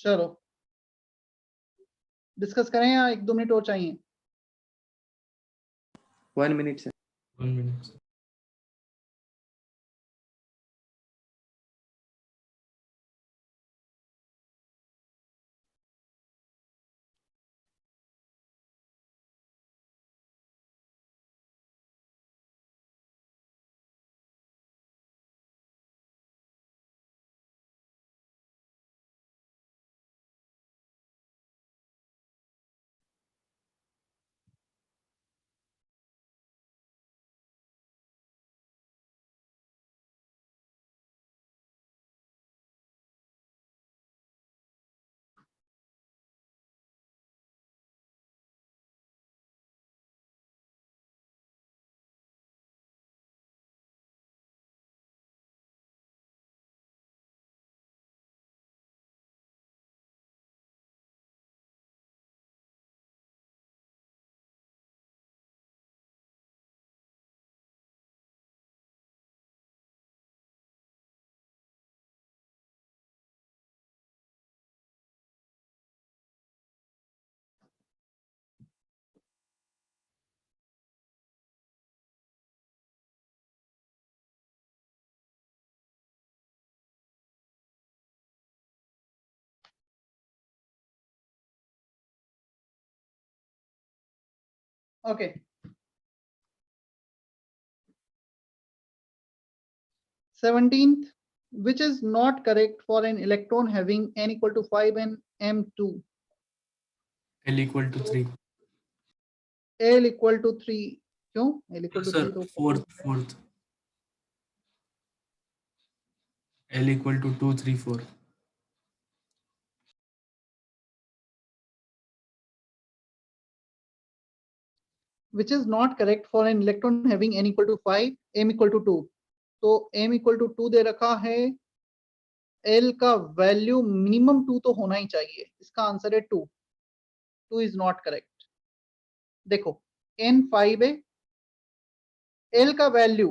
Speaker 1: चलो डिस्कस करें या 1-2 मिनट और चाहिए?
Speaker 8: 1 minute sir.
Speaker 2: 1 minute.
Speaker 1: Okay. 17th, which is not correct for an electron having n equal to 5 and m2.
Speaker 2: L equal to 3.
Speaker 1: L equal to 3. क्यों? L equal to 3
Speaker 2: Sir,
Speaker 1: तो
Speaker 2: fourth. L equal to 2, 3, 4.
Speaker 1: which is not correct for an electron having n equal to 5, m equal to 2. तो m equal to 2 दे रखा है, l का value minimum 2 तो होना ही चाहिए, इसका आंसर है 2. 2 इज नॉट करेक्ट. देखो n 5 है, l का वैल्यू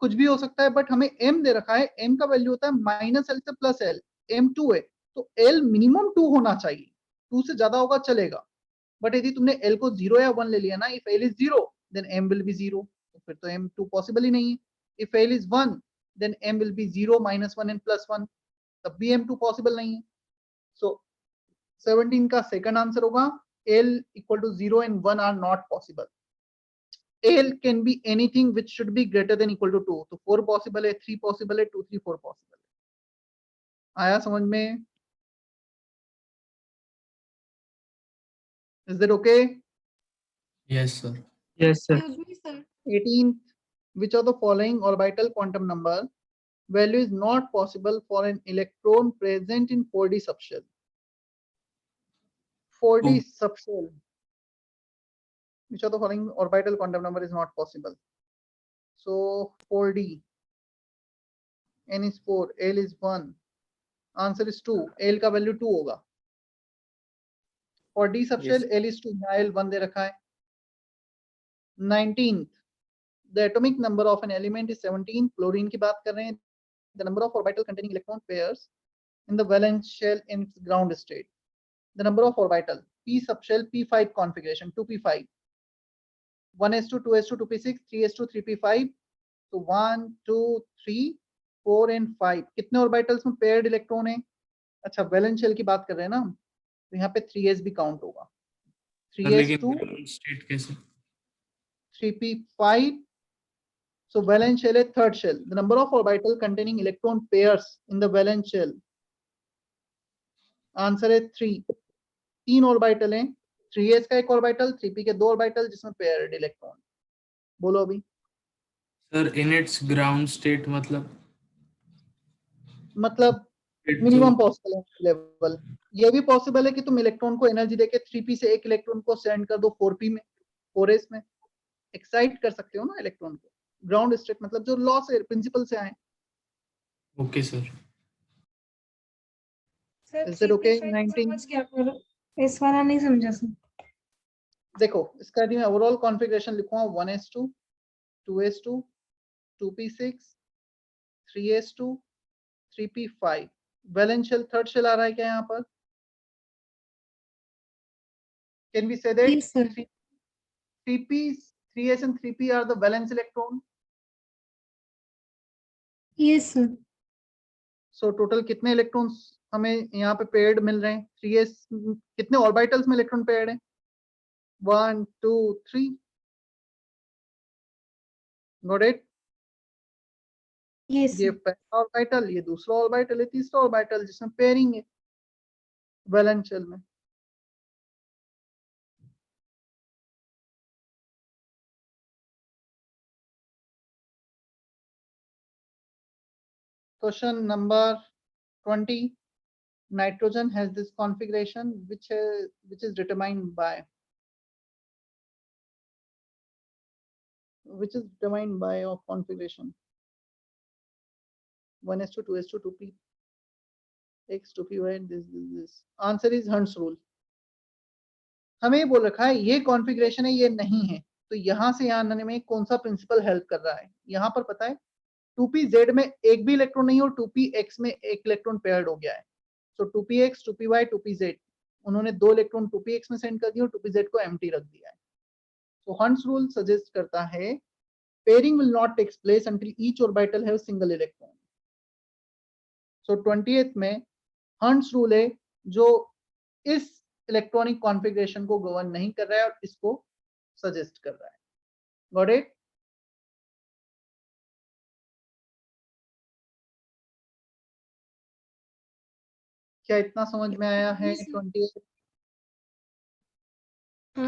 Speaker 1: कुछ भी हो सकता है, बट हमें m दे रखा है, m का वैल्यू होता है माइनस l से प्लस l, m 2 है तो l मिनिमम 2 होना चाहिए, 2 से ज्यादा होगा चलेगा. बट यदि तुमने l को 0 या 1 ले लिया ना, if l is 0 then m will be 0, तो फिर तो m2 पॉसिबल ही नहीं है. if l is 1 then m will be 0 minus 1 and plus 1, तब भी m2 पॉसिबल नहीं है. सो 17 का सेकंड आंसर होगा l equal to 0 and 1 are not possible. l can be anything which should be greater than equal to 2. तो 4 possible है, 3 possible है, 2, 3, 4 possible है. आया समझ में? Is that okay?
Speaker 2: Yes, sir.
Speaker 3: Yes, sir.
Speaker 5: Excuse me, sir.
Speaker 1: 18th, which of the following orbital quantum number value is not possible for an electron present in 4D subshell? 4D subshell. Which of the following orbital quantum number is not possible? So 4D. N is 4, L is 1. Answer is 2. L का value 2 होगा. For D subshell,
Speaker 8: Yes.
Speaker 1: L is 2. यहाँ L 1 दे रखा है. 19th, the atomic number of an element is 17. Chlorine की बात कर रहे हैं. The number of orbital containing electron pairs in the valence shell in its ground state. The number of orbital p subshell p5 configuration 2p5, 1s2 2s2 2p6 3s2 3p5. so 1 2 3 4 and 5 कितने orbitals में paired electron है? अच्छा valence shell की बात कर रहे हैं ना, तो यहाँ पे 3s भी काउंट होगा. 3s2
Speaker 2: स्टेट कैसे?
Speaker 1: 3p5. so valence shell है third shell. the number of orbital containing electron pairs in the valence shell, answer है 3. 3 ऑर्बिटल हैं, 3s का एक ऑर्बिटल, 3p के 2 ऑर्बिटल जिसमें पेयर्ड इलेक्ट्रॉन. बोलो अभी.
Speaker 2: Sir in its ground state मतलब
Speaker 1: मिनिमम पॉसिबल लेवल. ये भी पॉसिबल है कि तुम इलेक्ट्रॉन को एनर्जी देके 3p से एक इलेक्ट्रॉन को सेंड कर दो 4p में, 4s में एक्साइट कर सकते हो ना इलेक्ट्रॉन को. ग्राउंड स्टेट मतलब जो लॉ से प्रिंसिपल से आए.
Speaker 2: Okay sir.
Speaker 5: Sir,
Speaker 1: Is it okay?
Speaker 5: 3p5
Speaker 1: 19.
Speaker 5: समझ गया पर इस वाला नहीं समझा सर.
Speaker 1: देखो इसका यदि मैं ओवरऑल कॉन्फ़िगरेशन लिखूंगा 1s2 2s2 2p6 3s2 3p5. Valence shell third shell आ रहा है क्या यहाँ पर? Can we say that
Speaker 5: Yes, sir.
Speaker 1: 3p, 3s and 3p are the valence electron?
Speaker 5: Yes, sir.
Speaker 1: So total कितने इलेक्ट्रॉन्स हमें यहाँ पे पेयर्ड मिल रहे हैं? 3s कितने ऑर्बिटल्स में इलेक्ट्रॉन पेयर्ड है? 1 2 3. Got it?
Speaker 5: Yes,
Speaker 1: ये
Speaker 5: sir.
Speaker 1: पहला ऑर्बिटल, ये दूसरा ऑर्बिटल, ये तीसरा ऑर्बिटल जिसमें पेयरिंग है वैलेंस शेल में. Question number 20. Nitrogen has this configuration which is determined by of configuration 1s2 2s2 2p x 2py and this. Answer is Hund's rule. हमें ये बोल रखा है ये कॉन्फ़िगरेशन है, ये नहीं है, तो यहाँ से यहाँ आने में कौन सा प्रिंसिपल हेल्प कर रहा है? यहाँ पर पता है 2pz में एक भी इलेक्ट्रॉन नहीं और 2px में एक इलेक्ट्रॉन पेयर्ड हो गया है. सो 2px 2py 2pz उन्होंने दो इलेक्ट्रॉन 2px में सेंड कर दिए और 2pz को एम्प्टी रख दिया है. सो हंट्स रूल सजेस्ट करता है pairing will not takes place until each orbital have single electron. So 20th में हंट्स रूल है जो इस इलेक्ट्रॉनिक कॉन्फ़िगरेशन को गवर्न नहीं कर रहा है और इसको सजेस्ट कर रहा है. Got it? क्या इतना समझ में आया है?
Speaker 5: Yes, sir.
Speaker 1: 20th.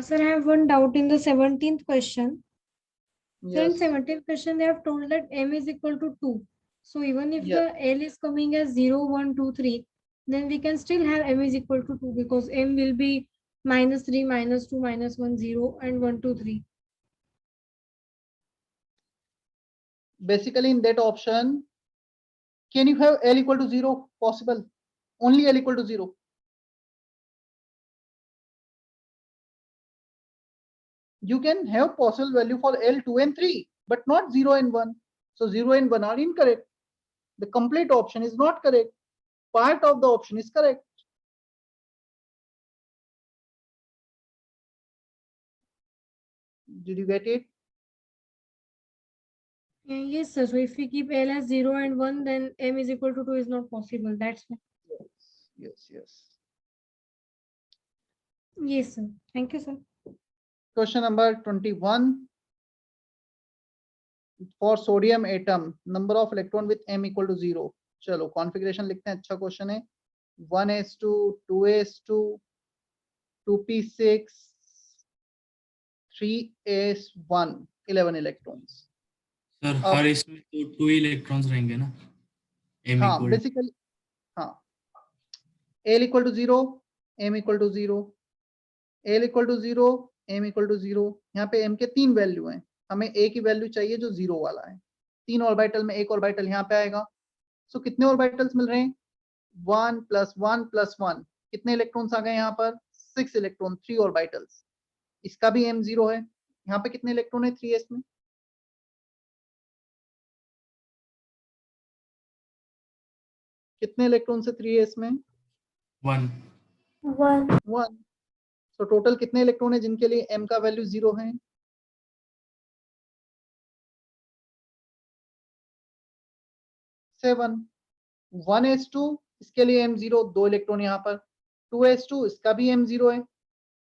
Speaker 5: Sir, I have one doubt in the 17th question. So in
Speaker 1: Yes.
Speaker 5: 17th question, they have told that m is equal to 2. So even if
Speaker 1: Yeah.
Speaker 5: the L is coming as 0, 1, 2, 3, then we can still have m is equal to 2 because m will be -3, -2, -1, 0, and 1, 2, 3.
Speaker 1: Basically in that option, can you have L equal to 0? Possible. Only L equal to 0. You can have possible value for L 2 and 3, but not 0 and 1. So 0 and 1 are incorrect. The complete option is not correct. Part of the option is correct. Did you get it?
Speaker 5: Yes, sir. So if we keep L as 0 and 1, then m is equal to 2 is not possible. That's why.
Speaker 1: Yes.
Speaker 5: Yes, sir. Thank you, sir.
Speaker 1: Question number 21. For sodium atom, number of electron with m equal to 0. चलो configuration लिखते हैं. अच्छा question है. 1s2 2s2 2p6 3s1 11 electrons.
Speaker 2: Sir हर इसमें तो 2 electrons रहेंगे ना? m
Speaker 1: हाँ
Speaker 2: equal
Speaker 1: बेसिकली हाँ. L equal to 0, m equal to 0, L equal to 0, m equal to 0. यहाँ पे m के 3 वैल्यू हैं, हमें एक ही वैल्यू चाहिए जो 0 वाला है. 3 ऑर्बिटल में एक ऑर्बिटल यहाँ पे आएगा. सो कितने ऑर्बिटल्स मिल रहे हैं? 1 + 1 + 1. कितने इलेक्ट्रॉन्स आ गए यहाँ पर? 6 इलेक्ट्रॉन, 3 ऑर्बिटल्स. इसका भी m 0 है. यहाँ पे कितने इलेक्ट्रॉन है 3s में? कितने इलेक्ट्रॉन से 3s में?
Speaker 2: 1.
Speaker 1: 1. सो टोटल कितने इलेक्ट्रॉन है जिनके लिए m का वैल्यू 0 है? 7. 1s2 इसके लिए m 0, 2 इलेक्ट्रॉन यहाँ पर. 2s2 इसका भी m 0 है,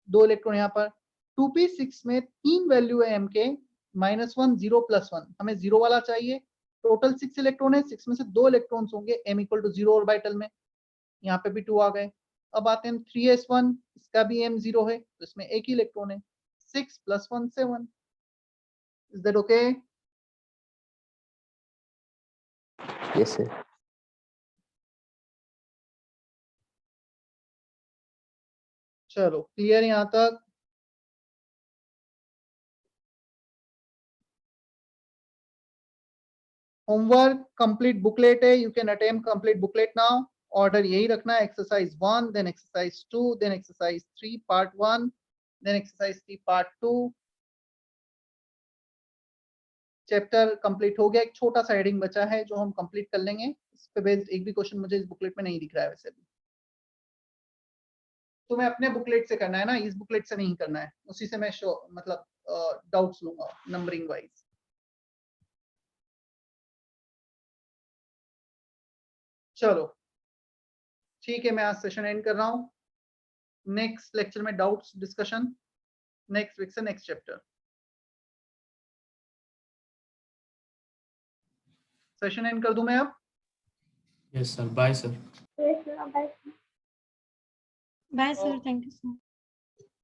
Speaker 1: 2 इलेक्ट्रॉन यहाँ पर. 2p6 में 3 वैल्यू है m के, -1 0 +1. हमें 0 वाला चाहिए. टोटल 6 इलेक्ट्रॉन है, 6 में से 2 इलेक्ट्रॉन्स होंगे m इक्वल टू 0 ऑर्बिटल में. यहाँ पे भी 2 आ गए. अब आते हैं 3s1, इसका भी m 0 है, तो इसमें एक ही इलेक्ट्रॉन है. 6 + 1 7. Is that okay?
Speaker 3: Yes sir.
Speaker 1: चलो क्लियर यहाँ तक? होमवर्क कंप्लीट बुकलेट है. You can attempt complete booklet now. Order यही रखना है. Exercise 1, then exercise 2, then exercise 3 part 1, then exercise 3 part 2. Chapter complete हो गया. एक छोटा सा हेडिंग बचा है जो हम कंप्लीट कर लेंगे. इस पे बेस्ड एक भी क्वेश्चन मुझे इस बुकलेट में नहीं दिख रहा है वैसे भी. तुम्हें अपने बुकलेट से करना है ना, इस बुकलेट से नहीं करना है, उसी से मैं मतलब डाउट्स लूंगा नंबरिंग वाइज। चलो ठीक है, मैं आज सेशन एंड कर रहा हूँ। नेक्स्ट लेक्चर में डाउट्स डिस्कशन नेक्स्ट वीक से नेक्स्ट चैप्टर। सेशन एंड कर दूं मैं अब?
Speaker 2: Yes, sir. Bye, sir.
Speaker 5: Bye, sir. Thank you so much.